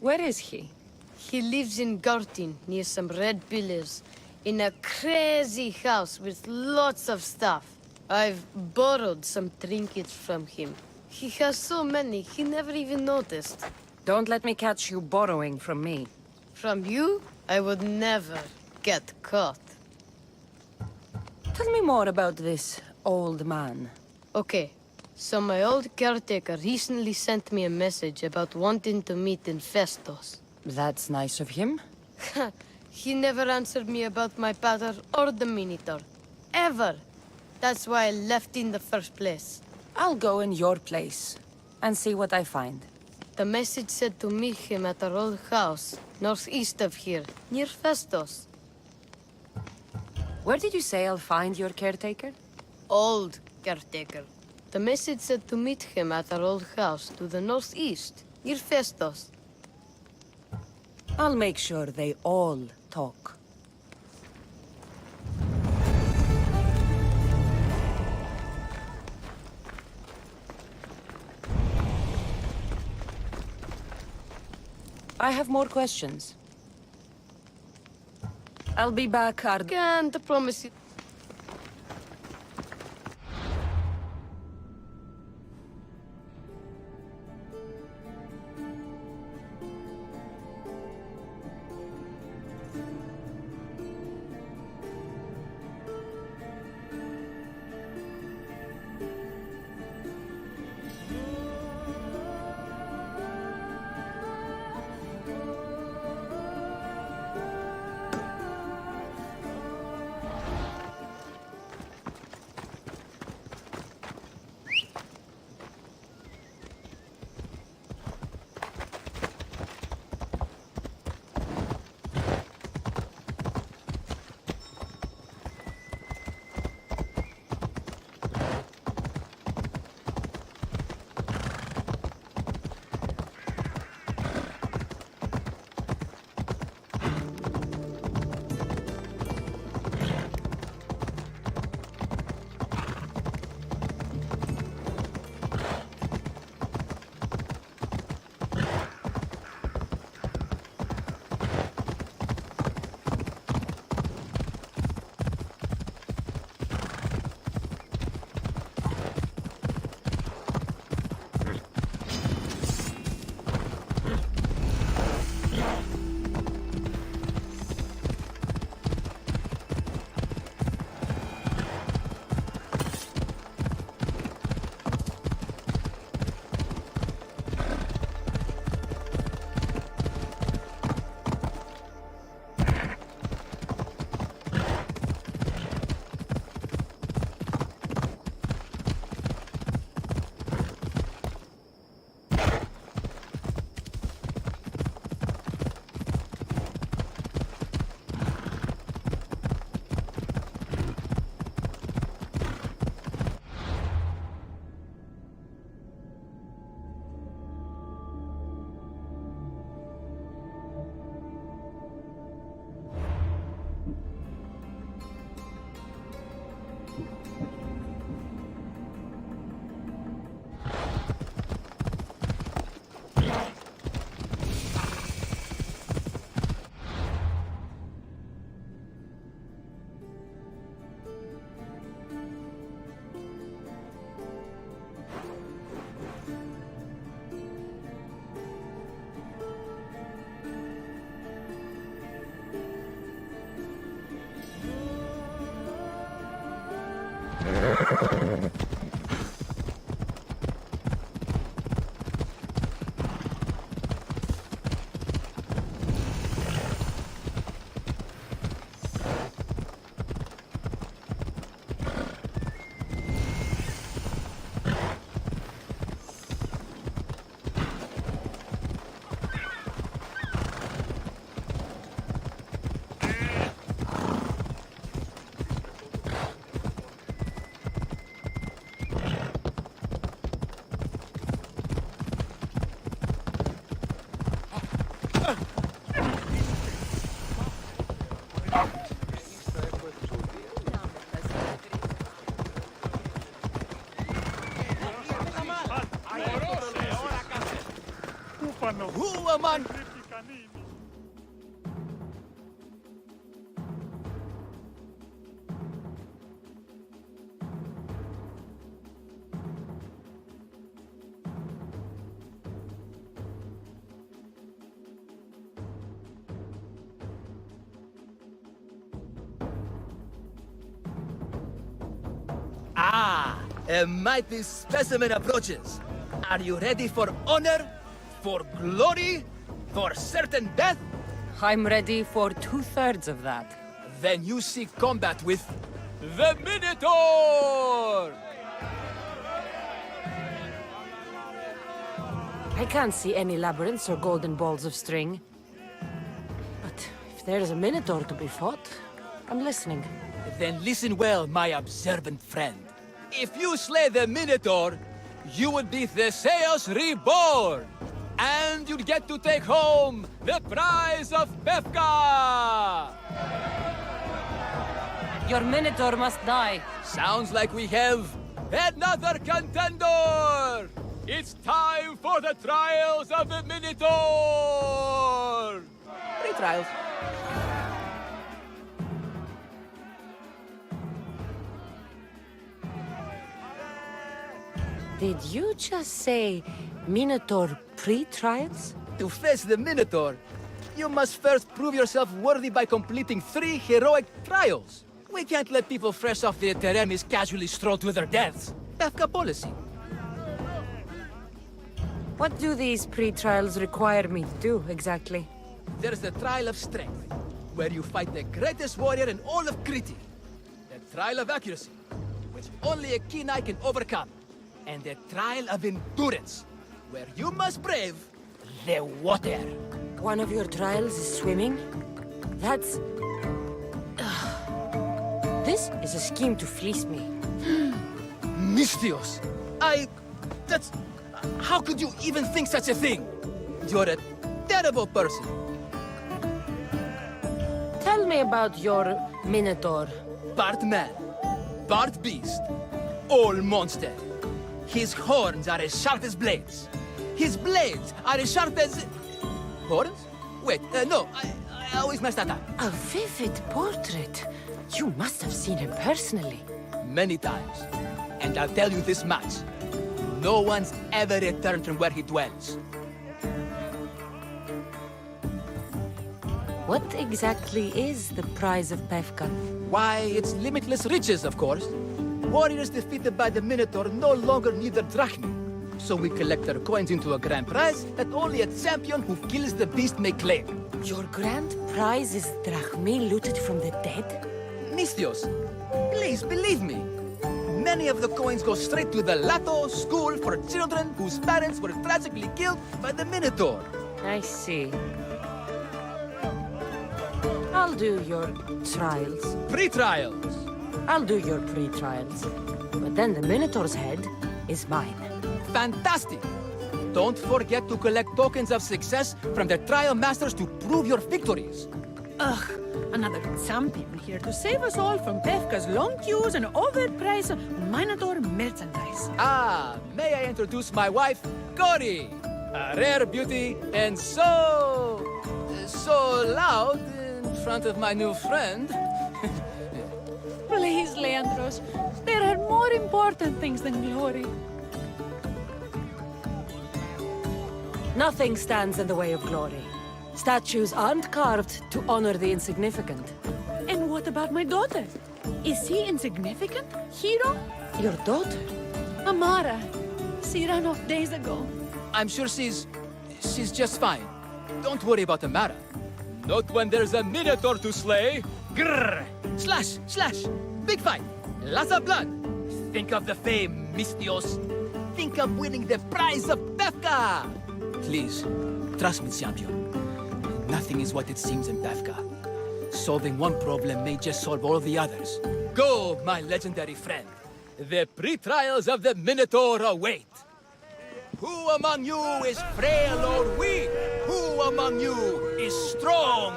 where is he? He lives in Gartin, near some red pillars, in a crazy house with lots of stuff. I've borrowed some trinkets from him. He has so many, he never even noticed. Don't let me catch you borrowing from me. From you, I would never get caught. Tell me more about this old man. Okay, so my old caretaker recently sent me a message about wanting to meet in Festos. That's nice of him. He never answered me about my pater or the Minotaur. Ever. That's why I left in the first place. I'll go in your place and see what I find. The message said to meet him at our old house, northeast of here, near Festos. Where did you say I'll find your caretaker? Old caretaker. The message said to meet him at our old house to the northeast, near Festos. I'll make sure they all talk. I have more questions. I'll be back, Can't promise you. Who among... Ah, a mighty specimen approaches. Are you ready for honor? For glory? For certain death? I'm ready for 2/3 of that. Then you seek combat with... the Minotaur! I can't see any labyrinths or golden balls of string. But if there is a Minotaur to be fought, I'm listening. Then listen well, my observant friend. If you slay the Minotaur, you would be Theseus reborn! And you'd get to take home the prize of Befka! Your Minotaur must die. Sounds like we have another contender! It's time for the trials of the Minotaur! 3 trials. Did you just say Minotaur pre-trials? To face the Minotaur, you must first prove yourself worthy by completing 3 heroic trials. We can't let people fresh off the Teremis casually stroll to their deaths. Befka policy. What do these pre-trials require me to do, exactly? There's the Trial of Strength, where you fight the greatest warrior in all of Crete. The Trial of Accuracy, which only a keen eye can overcome. And the Trial of Endurance, where you must brave the water. One of your trials is swimming? That's... This is a scheme to fleece me. Mystios! That's... How could you even think such a thing? You're a terrible person. Tell me about your Minotaur. Part man, part beast, all monster. His horns are as sharp as blades. His blades are as sharp as... Horns? Wait, no, I always mess that up. A vivid portrait. You must have seen him personally. Many times. And I'll tell you this much. No one's ever returned from where he dwells. What exactly is the prize of Befka? Why, it's limitless riches, of course. Warriors defeated by the Minotaur no longer need their drachmi. So we collect their coins into a grand prize that only a champion who kills the beast may claim. Your grand prize is drachmi looted from the dead? Mystios, please believe me. Many of the coins go straight to the Lato school for children whose parents were tragically killed by the Minotaur. I see. I'll do your trials. Pre-trials. I'll do your pre-trials. But then the Minotaur's head is mine. Fantastic! Don't forget to collect tokens of success from the trial masters to prove your victories. Ugh, another champion here to save us all from Befka's long queues and overpriced Minotaur merchandise. Ah, may I introduce my wife, Cory? A rare beauty and so loud in front of my new friend. Please, Leandros, there are more important things than glory. Nothing stands in the way of glory. Statues aren't carved to honor the insignificant. And what about my daughter? Is she insignificant, hero? Your daughter? Amara. She ran off days ago. I'm sure she's just fine. Don't worry about Amara. Not when there's a Minotaur to slay. Grrr! Slash! Slash! Big fight! Lots of blood! Think of the fame, Mystios. Think of winning the prize of Befka! Please, trust me, champion. Nothing is what it seems in Befka. Solving one problem may just solve all the others. Go, my legendary friend. The pre-trials of the Minotaur await. Who among you is frail or weak? Who among you is strong?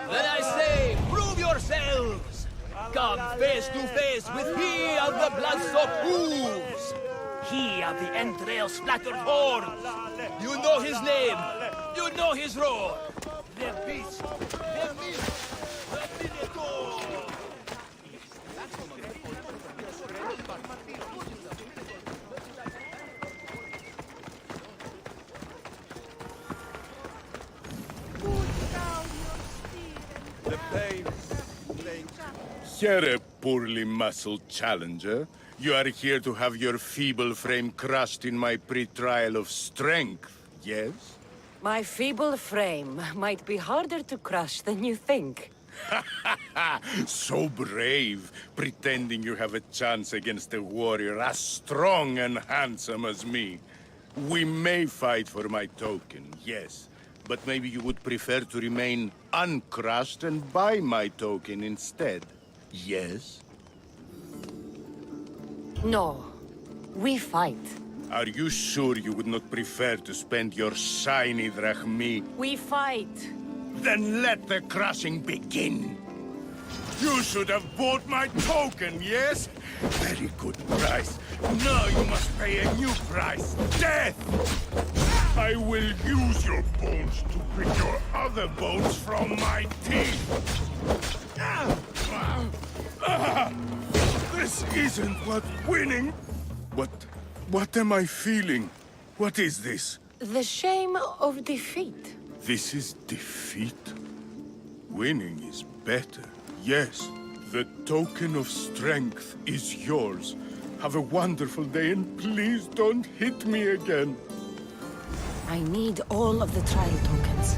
Then I say, prove yourselves! Come face to face with he of the blood-soaked hooves! he of the entrail-splattered horns. You know his name. You know his roar. The beast. The beast. The Minotaur. The pain. Here, poorly muscled challenger. You are here to have your feeble frame crushed in my pre-trial of strength, yes? My feeble frame might be harder to crush than you think. So brave, pretending you have a chance against a warrior as strong and handsome as me. We may fight for my token, yes. But maybe you would prefer to remain uncrushed and buy my token instead, yes? No. We fight. Are you sure you would not prefer to spend your shiny drachmi? We fight. Then let the crushing begin! You should have bought my token, yes? Very good price. Now you must pay a new price. Death! I will use your bones to pick your other bones from my teeth! This isn't what winning... What am I feeling? What is this? The shame of defeat. This is defeat? Winning is better, yes. The token of strength is yours. Have a wonderful day and please don't hit me again. I need all of the trial tokens.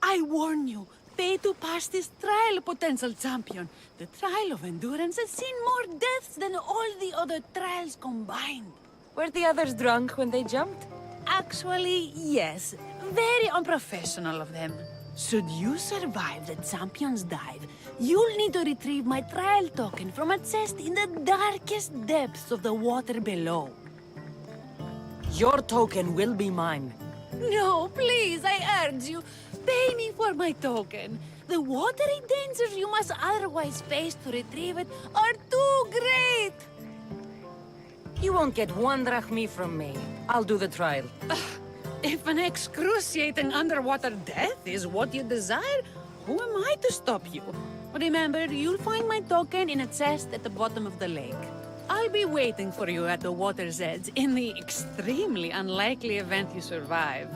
I warn you, pay to pass this trial, potential champion. The trial of endurance has seen more deaths than all the other trials combined. Were the others drunk when they jumped? Actually, yes. Very unprofessional of them. Should you survive the champion's dive, you'll need to retrieve my trial token from a chest in the darkest depths of the water below. Your token will be mine. No, please, I urge you. Pay me for my token. The watery dangers you must otherwise face to retrieve it are too great. You won't get one drachmi from me. I'll do the trial. If an excruciating underwater death is what you desire, who am I to stop you? Remember, you'll find my token in a chest at the bottom of the lake. I'll be waiting for you at the water's edge in the extremely unlikely event you survive.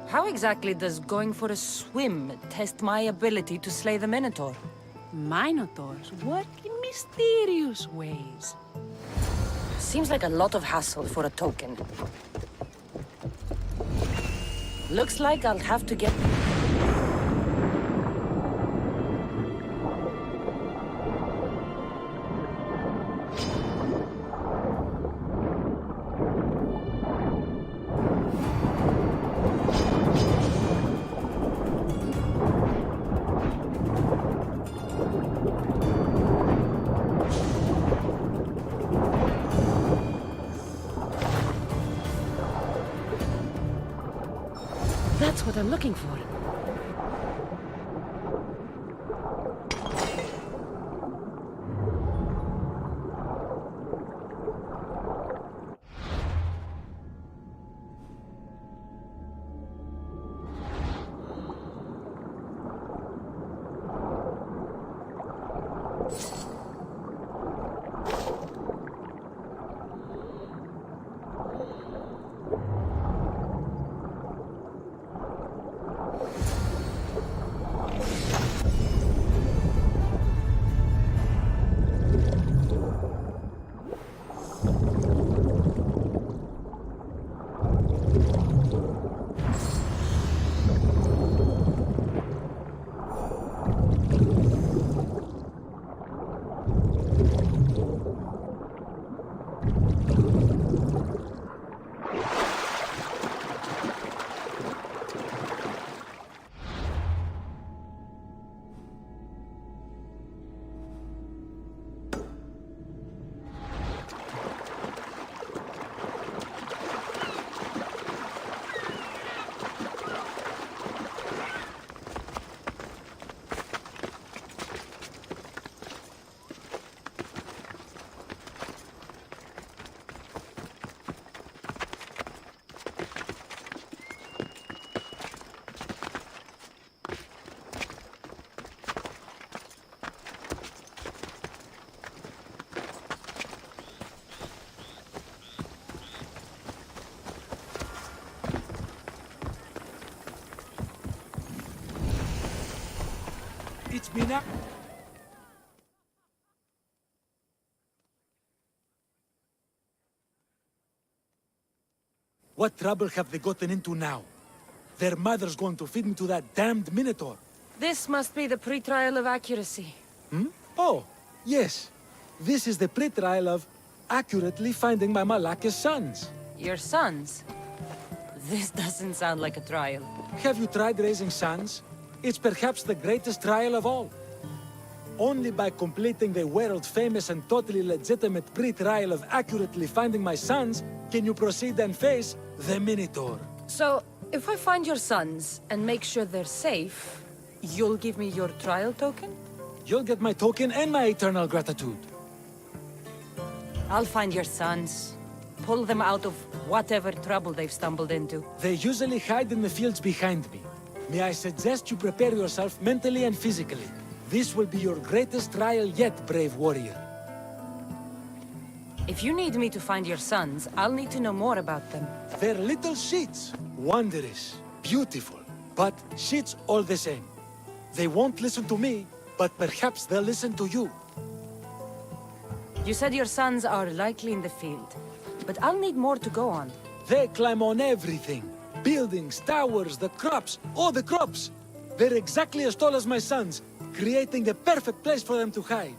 How exactly does going for a swim test my ability to slay the Minotaur? Minotaurs work in mysterious ways. Seems like a lot of hassle for a token. Looks like I'll have to get... That's what I'm looking for. me now? What trouble have they gotten into now? Their mother's going to feed me to that damned Minotaur. This must be the pre-trial of accuracy. Hmm? Oh, yes. This is the pre-trial of accurately finding my Malaka's sons. Your sons? This doesn't sound like a trial. Have you tried raising sons? It's perhaps the greatest trial of all. Only by completing the world-famous and totally legitimate pre-trial of accurately finding my sons can you proceed and face the Minotaur. So, if I find your sons and make sure they're safe, you'll give me your trial token? You'll get my token and my eternal gratitude. I'll find your sons. Pull them out of whatever trouble they've stumbled into. They usually hide in the fields behind me. May I suggest you prepare yourself mentally and physically. This will be your greatest trial yet, brave warrior. If you need me to find your sons, I'll need to know more about them. They're little shits. Wondrous, beautiful, but shits all the same. They won't listen to me, but perhaps they'll listen to you. You said your sons are likely in the field, but I'll need more to go on. They climb on everything. Buildings, towers, the crops, all the crops. They're exactly as tall as my sons, creating the perfect place for them to hide.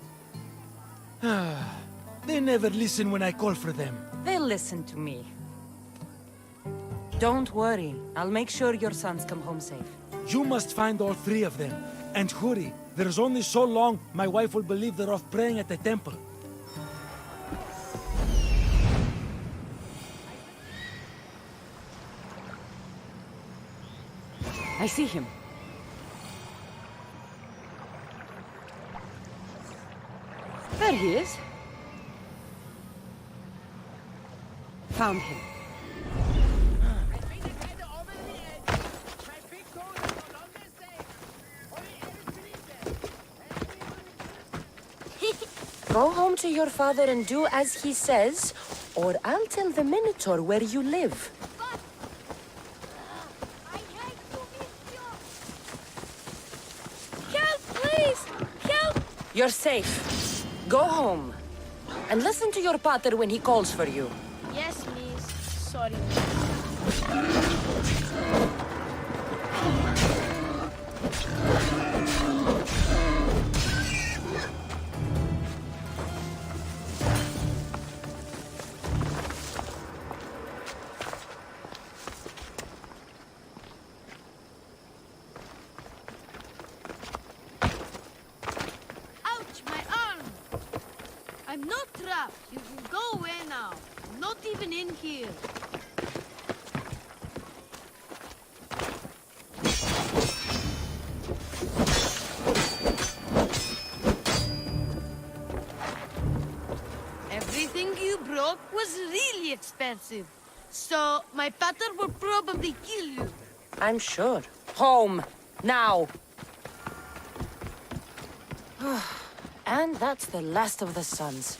They never listen when I call for them. They'll listen to me. Don't worry. I'll make sure your sons come home safe. You must find all three of them. And hurry. There's only so long my wife will believe they're off praying at the temple. I see him. There he is. Found him. Go home to your father and do as he says, or I'll tell the Minotaur where you live. Help, please! Help! You're safe. Go home. And listen to your pater when he calls for you. Yes, miss. Sorry. Ouch, my arm! I'm not trapped. You can go away now. I'm not even in here. Everything you broke was really expensive. So, my pater will probably kill you. I'm sure. Home. Now. And that's the last of the sons.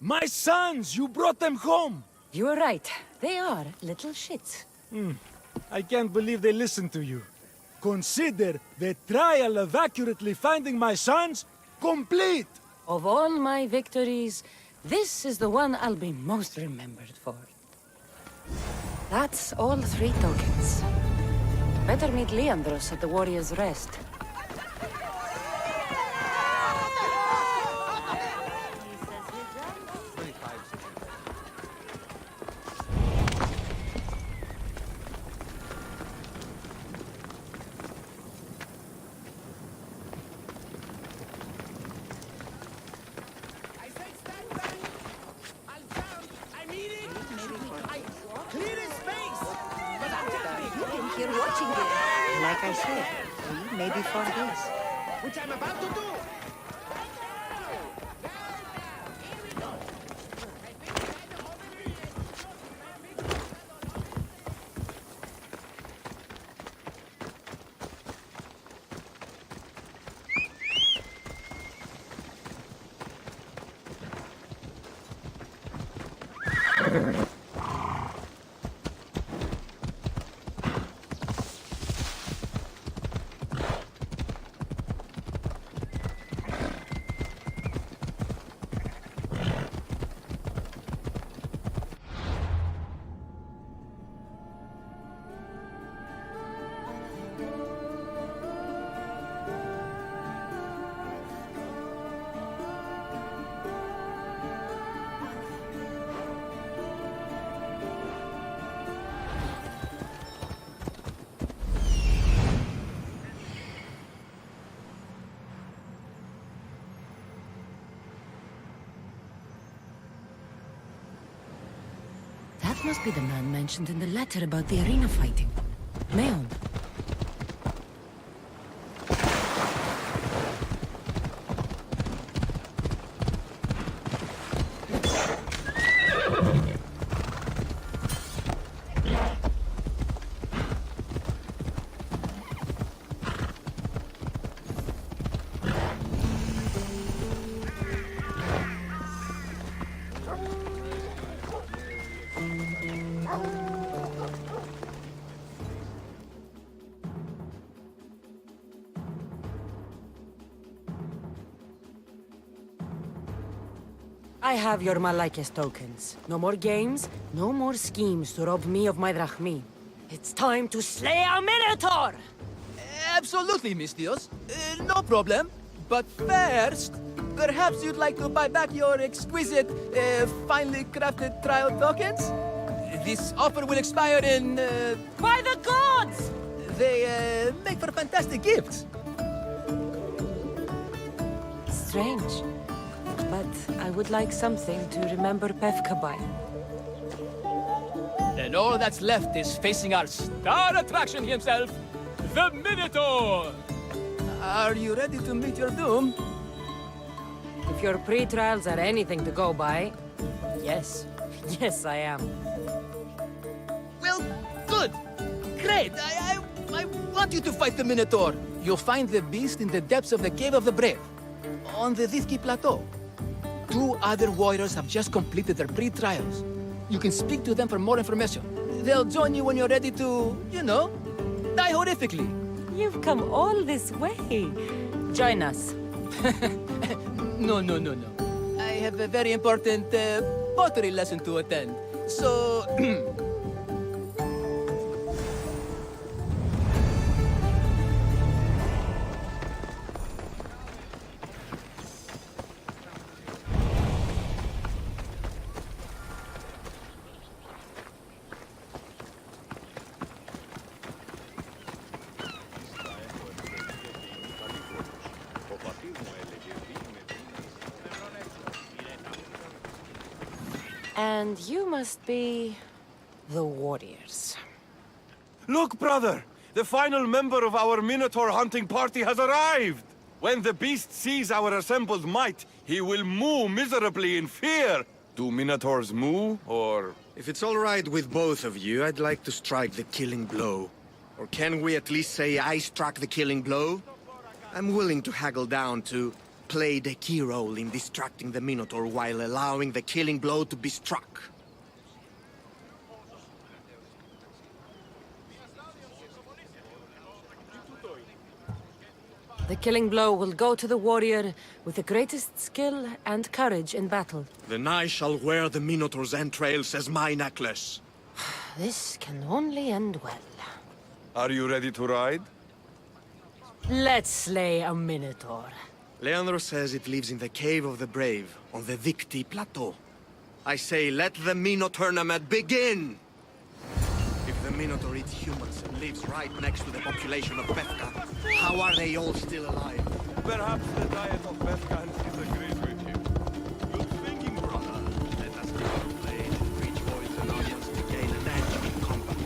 My sons! You brought them home! You were right. They are little shits. I can't believe they listened to you. Consider the trial of accurately finding my sons complete! Of all my victories, this is the one I'll be most remembered for. That's all 3 tokens. Better meet Leandros at the Warrior's Rest. may be for his. Which I'm about to do! That must be the man mentioned in the letter about the arena fighting. Meon. I have your Malakes tokens. No more games, no more schemes to rob me of my drachmi. It's time to slay a Minotaur! Absolutely, Mistios. No problem. But first, perhaps you'd like to buy back your exquisite, finely crafted trial tokens? This offer will expire in, By the gods! They, make for fantastic gifts. Strange. But I would like something to remember Pevka by. And all that's left is facing our star attraction himself, the Minotaur! Are you ready to meet your doom? If your pre-trials are anything to go by, yes. Yes, I am. Well, good. Great. I want you to fight the Minotaur. You'll find the beast in the depths of the Cave of the Brave, on the Vithki Plateau. 2 other warriors have just completed their pre-trials. You can speak to them for more information. They'll join you when you're ready to, you know, die horrifically. You've come all this way. Join us. No. I have a very important pottery lesson to attend. So... And you must be... the warriors. Look, brother! The final member of our Minotaur hunting party has arrived! When the beast sees our assembled might, he will moo miserably in fear! Do Minotaurs moo, or...? If it's all right with both of you, I'd like to strike the killing blow. Or can we at least say I struck the killing blow? I'm willing to haggle down to play the key role in distracting the Minotaur while allowing the killing blow to be struck. The killing blow will go to the warrior with the greatest skill and courage in battle. Then I shall wear the Minotaur's entrails as my necklace. This can only end well. Are you ready to ride? Let's slay a Minotaur. Leandro says it lives in the Cave of the Brave, on the Vithki Plateau. I say, let the Minotaur tournament begin! If the Minotaur eats humans and lives right next to the population of Pevka, how are they all still alive? Perhaps the diet of Bethkans disagrees with you. Good thinking, brother. Let us give our blade and reach voice and audience to gain an edge in combat.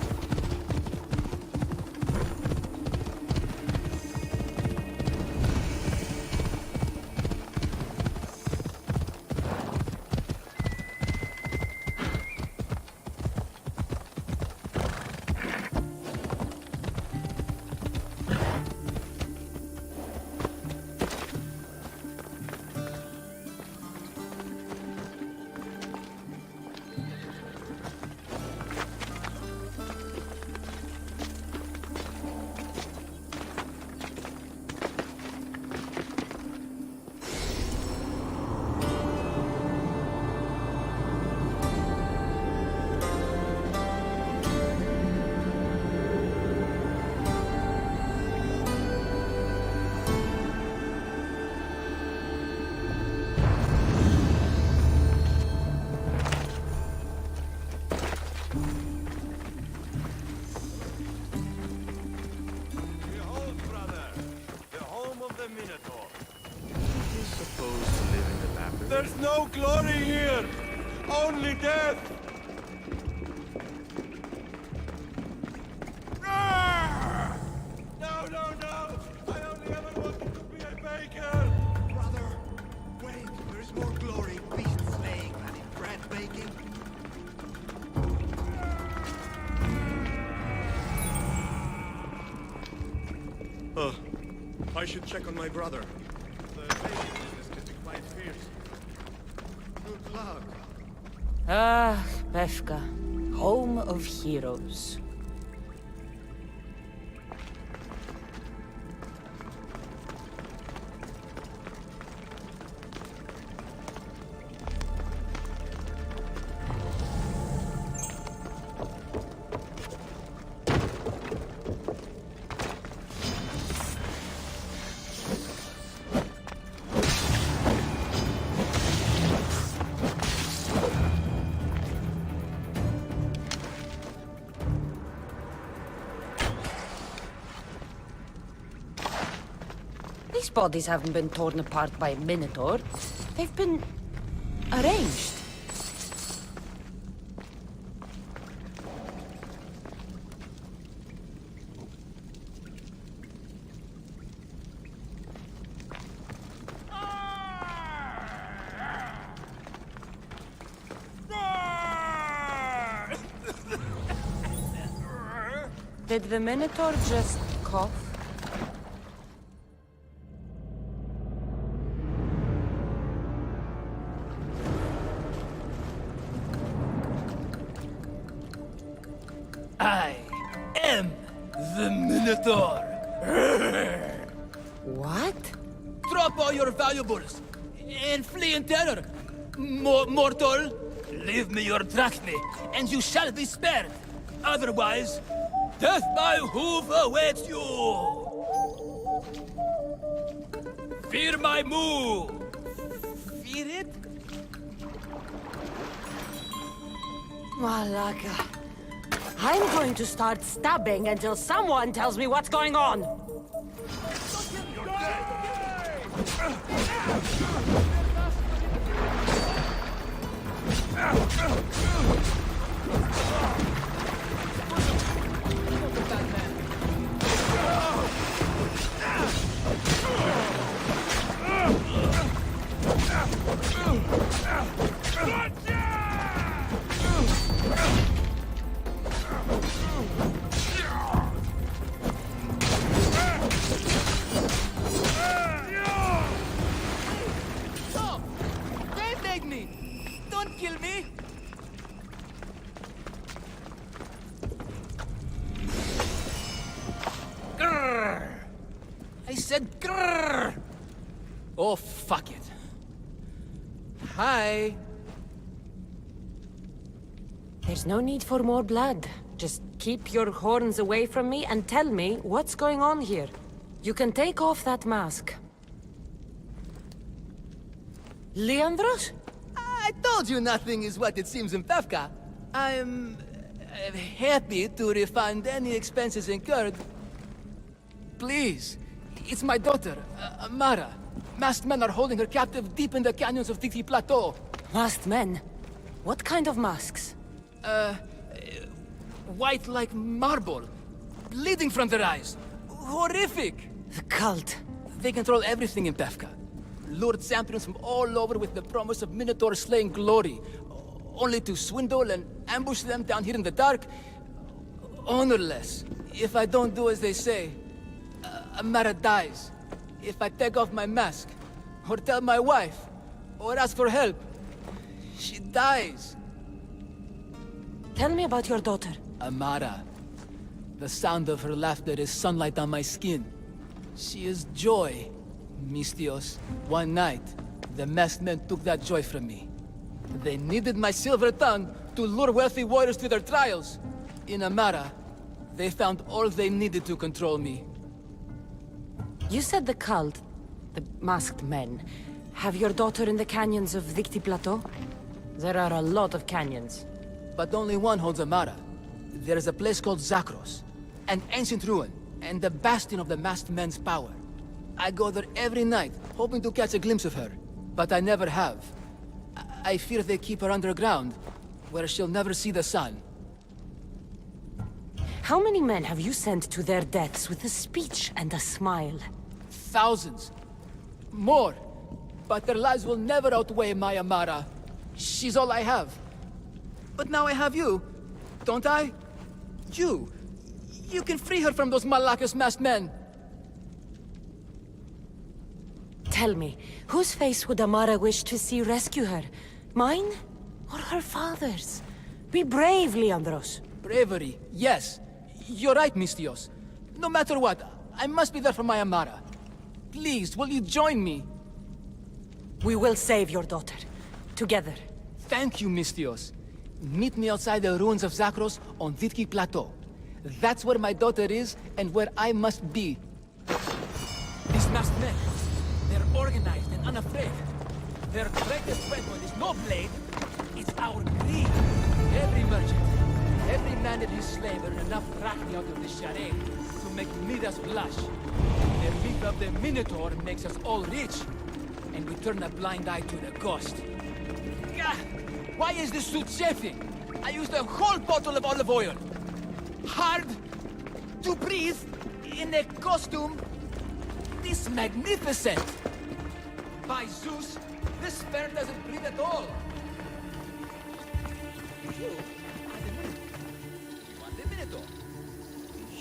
no glory here! Only death! No, no, no! I only ever wanted to be a baker! Brother, wait, there is more glory in beast slaying than in bread baking. I should check on my brother. The baking business can be quite fierce. Good luck. Ah, Pefka, home of heroes. These bodies haven't been torn apart by a minotaur. They've been arranged. Did the minotaur just cough? I am the Minotaur. What? Drop all your valuables and flee in terror. Mortal, leave me or track me, and you shall be spared. Otherwise, death by hoof awaits you. Fear my moo. Fear it? Malaka. I'm going to start stabbing until someone tells me what's going on. Stop! Don't take me! Don't kill me! Grrr! I said grrr! Oh, fuck it. Hi. There's no need for more blood. Just keep your horns away from me and tell me what's going on here. You can take off that mask. Leandros? I told you nothing is what it seems in Pefka. I'm happy to refund any expenses incurred. Please, it's my daughter, Amara. Masked men are holding her captive deep in the canyons of pt.2. Masked men? What kind of masks? White like marble, bleeding from their eyes. Horrific! The cult. They control everything in Pefka. Lured champions from all over with the promise of Minotaur slaying glory, only to swindle and ambush them down here in the dark. Honorless. If I don't do as they say, Amara dies. If I take off my mask, or tell my wife, or ask for help, she dies. Tell me about your daughter. Amara. The sound of her laughter is sunlight on my skin. She is joy, Mistios. One night, the masked men took that joy from me. They needed my silver tongue to lure wealthy warriors to their trials. In Amara, they found all they needed to control me. You said the cult, the masked men, have your daughter in the canyons of Victi Plateau? There are a lot of canyons. But only one holds Amara. There is a place called Zakros, an ancient ruin, and the bastion of the masked men's power. I go there every night, hoping to catch a glimpse of her, but I never have. I fear they keep her underground, where she'll never see the sun. How many men have you sent to their deaths with a speech and a smile? Thousands. More. But their lives will never outweigh my Amara. She's all I have. But now I have you, don't I? You. You can free her from those Malakas masked men. Tell me, whose face would Amara wish to see rescue her? Mine? Or her father's? Be brave, Leandros. Bravery, yes. You're right, Mistios. No matter what, I must be there for my Amara. Please, will you join me? We will save your daughter. Together. Thank you, Mistios. Meet me outside the ruins of Zakros on Vitki Plateau. That's where my daughter is, and where I must be. These masked men, they're organized and unafraid. Their greatest weapon is no blade, it's our greed. Every merchant, every man and his slave earn enough drachmi out of this charade to make Midas blush. The myth of the Minotaur makes us all rich, and we turn a blind eye to the ghost. Gah! Why is this suit chafing? I used a whole bottle of olive oil. Hard to breathe in a costume this magnificent. By Zeus, this fair doesn't breathe at all. You are the Minotaur.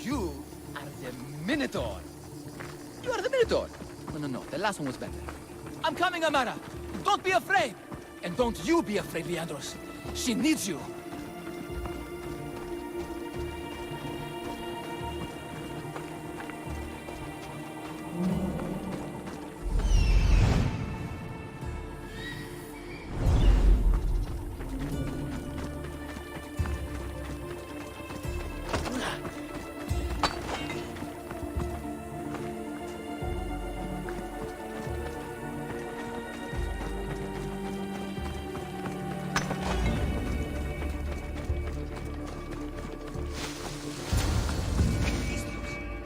You are the Minotaur. You are the Minotaur. No, the last one was better. I'm coming, Amara. Don't be afraid. And don't you be afraid, Leandros. She needs you.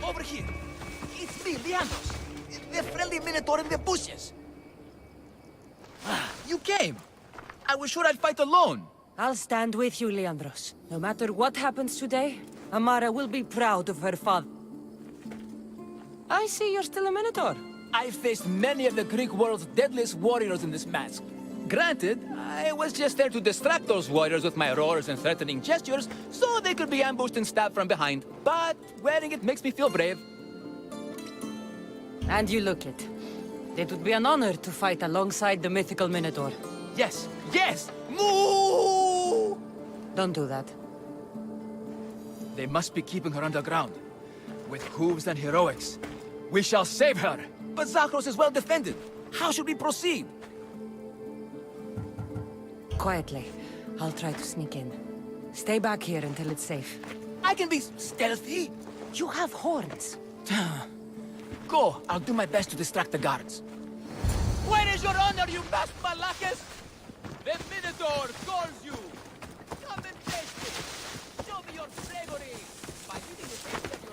Over here. It's me, Leandros. The friendly Minotaur in the bushes. You came. I was sure I'd fight alone. I'll stand with you, Leandros. No matter what happens today, Amara will be proud of her father. I see you're still a Minotaur. I faced many of the Greek world's deadliest warriors in this mask. Granted, I was just there to distract those warriors with my roars and threatening gestures, so they could be ambushed and stabbed from behind. But wearing it makes me feel brave. And you look it. It would be an honor to fight alongside the mythical Minotaur. Yes, yes! Moo! Don't do that. They must be keeping her underground. With hooves and heroics. We shall save her! But Zakros is well defended. How should we proceed? Quietly. I'll try to sneak in. Stay back here until it's safe. I can be stealthy. You have horns. Go. I'll do my best to distract the guards. Where is your honor, you masked Malakas? The Minotaur calls you. Come and face me. Show me your bravery. By using the same that you're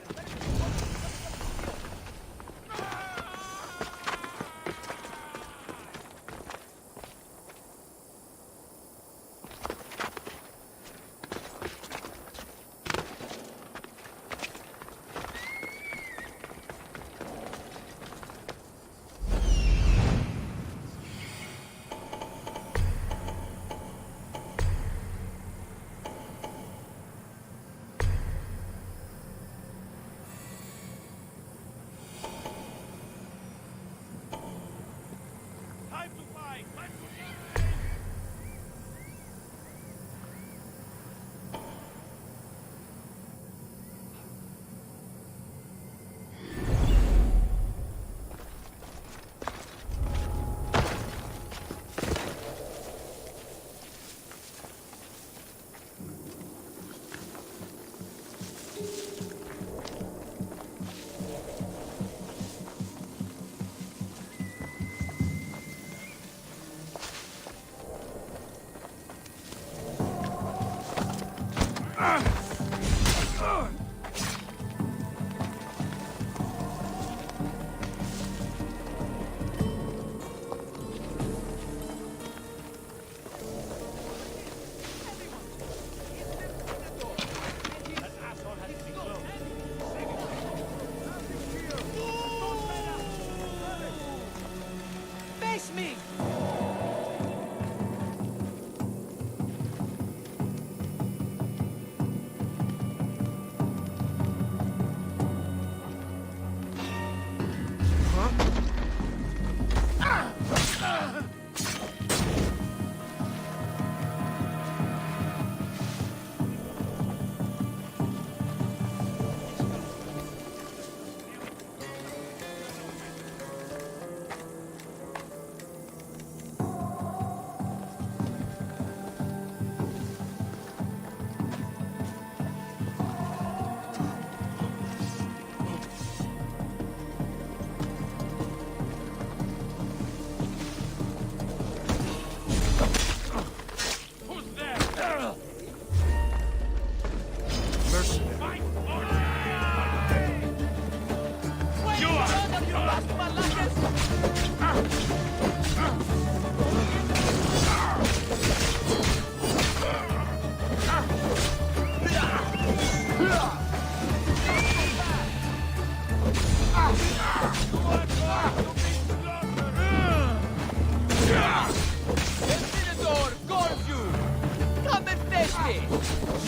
me!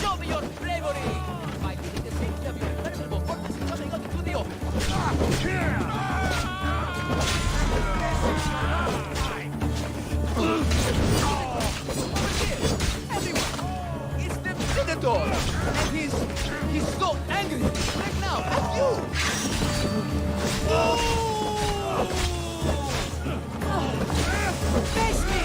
Show me your bravery! By using the safety of your impenetrable fortress and coming up to the open. Everyone, it's the Minotaur! And he's so angry right now at you! Face me!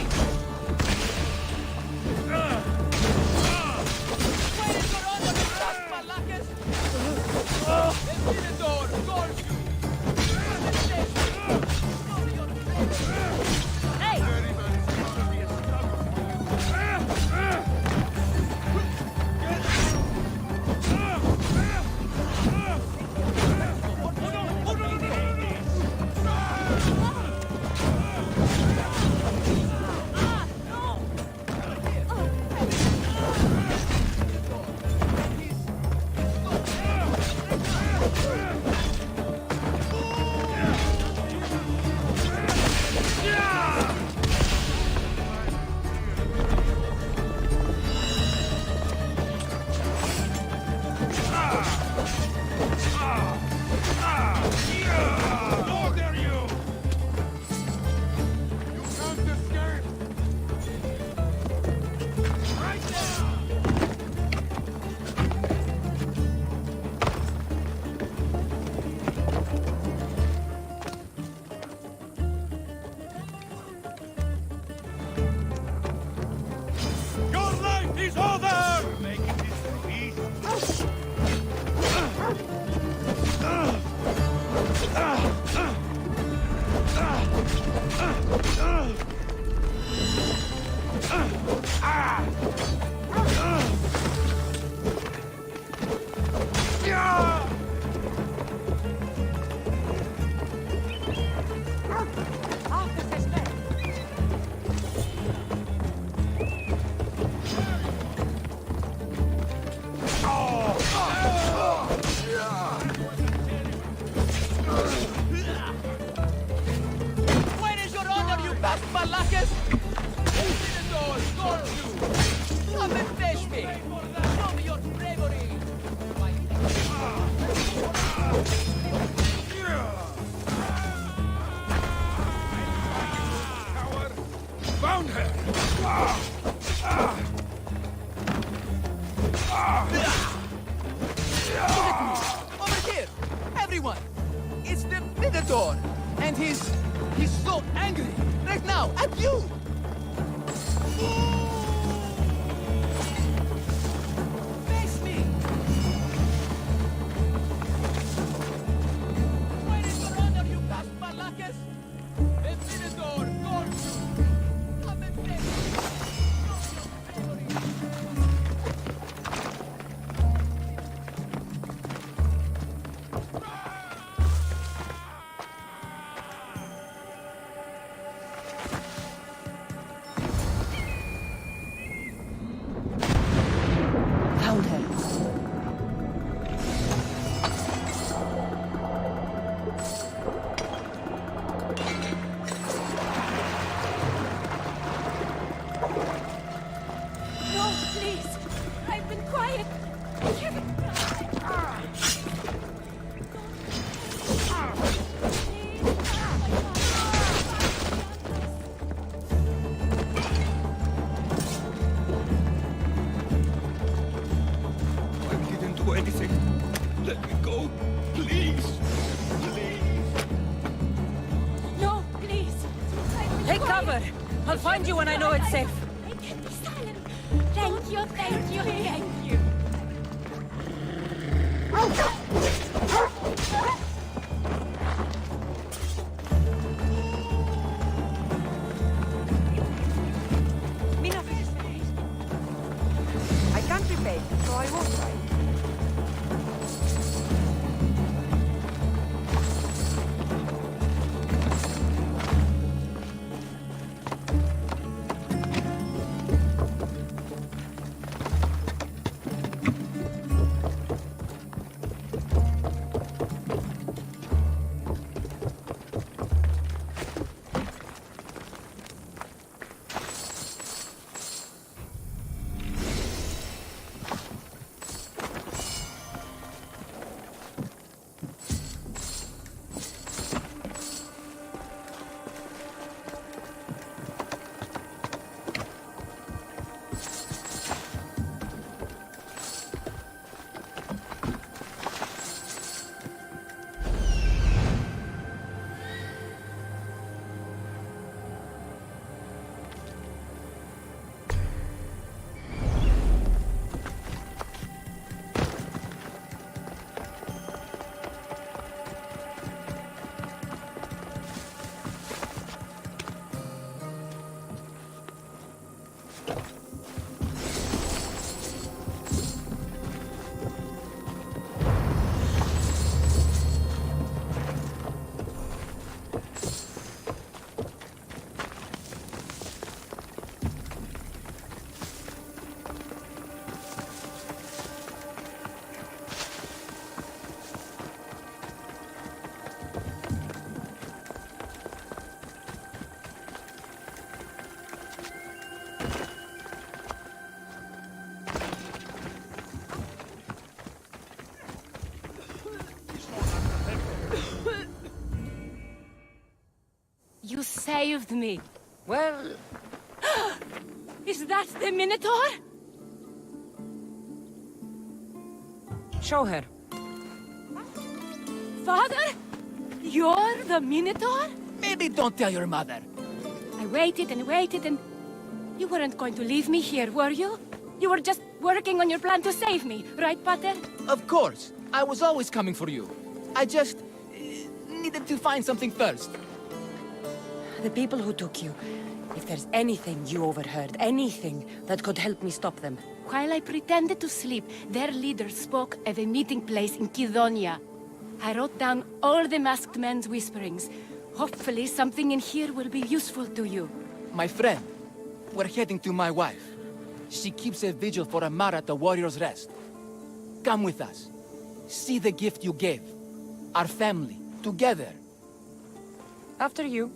Where is your honor, Malakis? The Minotaur calls you! Over here! Everyone! It's the Minotaur! And he's so angry right now at you! Face me! Where is your honor, you Malakis? The Minotaur calls you! Come and face me! Found her. No, please. I've been quiet. I haven't I didn't do anything. Let me go. Please. No, please. Take cover. I'll find you when I know it's safe. I can't be silent. Thank you, thank you, thank you. Mina, I can't repay, so I won't try. You saved me. Well... Is that the Minotaur? Show her. Father? You're the Minotaur? Maybe don't tell your mother. I waited and waited and... You weren't going to leave me here, were you? You were just working on your plan to save me, right, Pater? Of course. I was always coming for you. I just... needed to find something first. The people who took you. If there's anything you overheard, anything that could help me stop them. While I pretended to sleep, their leader spoke of a meeting place in Kidonia. I wrote down all the masked men's whisperings. Hopefully something in here will be useful to you. My friend, we're heading to my wife. She keeps a vigil for Amara at the Warrior's Rest. Come with us. See the gift you gave. Our family, together. After you.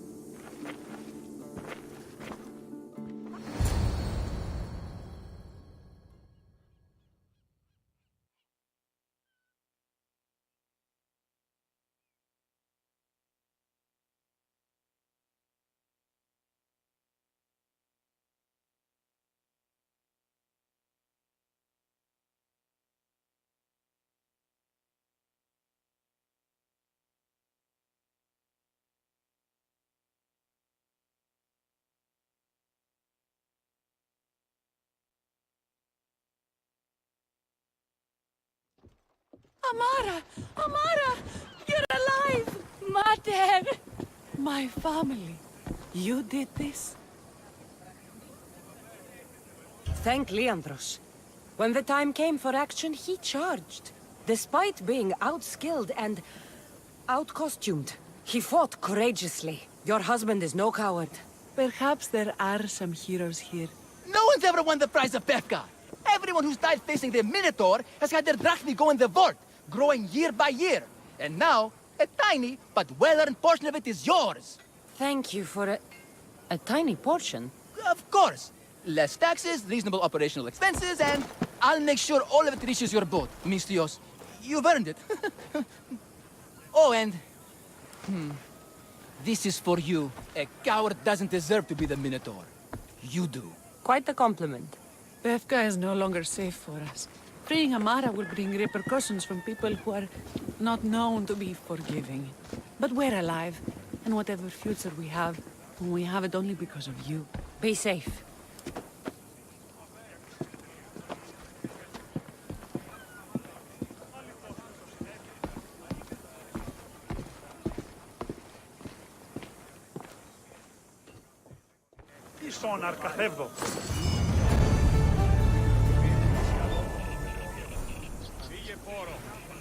Amara! Amara! You're alive! Mater! My family. You did this? Thank Leandros. When the time came for action, he charged. Despite being outskilled and out-costumed, he fought courageously. Your husband is no coward. Perhaps there are some heroes here. No one's ever won the prize of Befka. Everyone who's died facing the Minotaur has had their drachmi go in the vault, growing year by year. And now, a tiny but well-earned portion of it is yours. Thank you for a tiny portion. Of course. Less taxes, reasonable operational expenses, and I'll make sure all of it reaches your boat, Mistios. You've earned it. Oh, and... This is for you. A coward doesn't deserve to be the Minotaur. You do. Quite the compliment. Befka is no longer safe for us. Freeing Amara will bring repercussions from people who are not known to be forgiving. But we're alive, and whatever future we have it only because of you. Be safe. Ίσον αρκαθεύδω. Φύγε πόρο,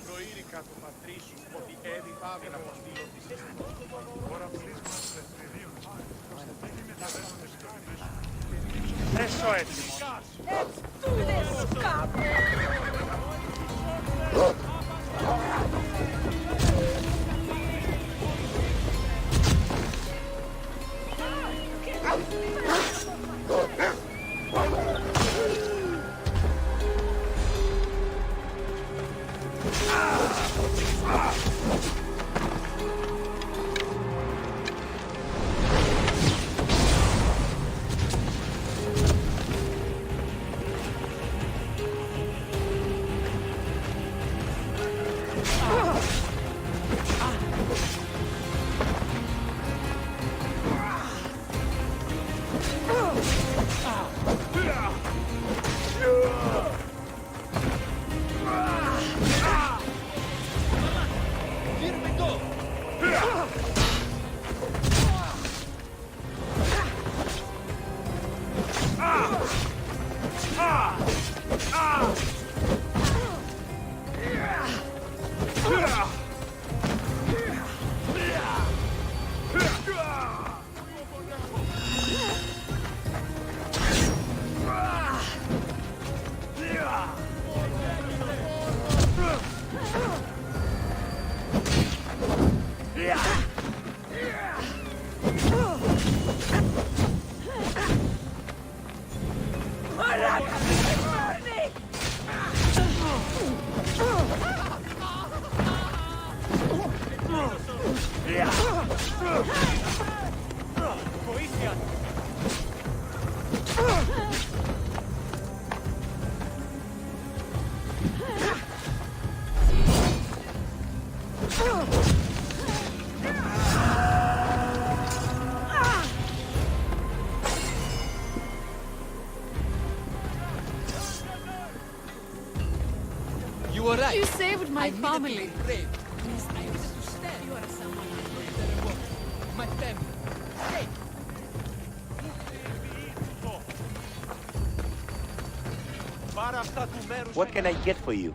προείρικα του πατρί σου, ότι έδι πάβει να αποστείλω τη σύστημα. Τώρα πλήσμα σε θρηδίου. Έσω έτοιμος. Let's do this, Cap! You were right. You saved my I needed to family. be brave. I needed to stand. You are someone I know very well. My family. Hey! What can I get for you?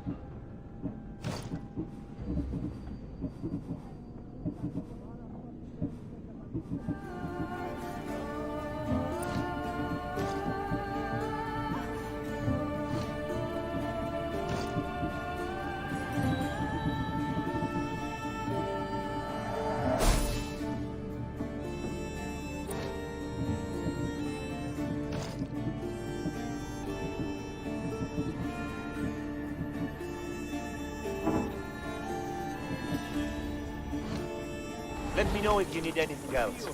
Let me know if you need anything else. you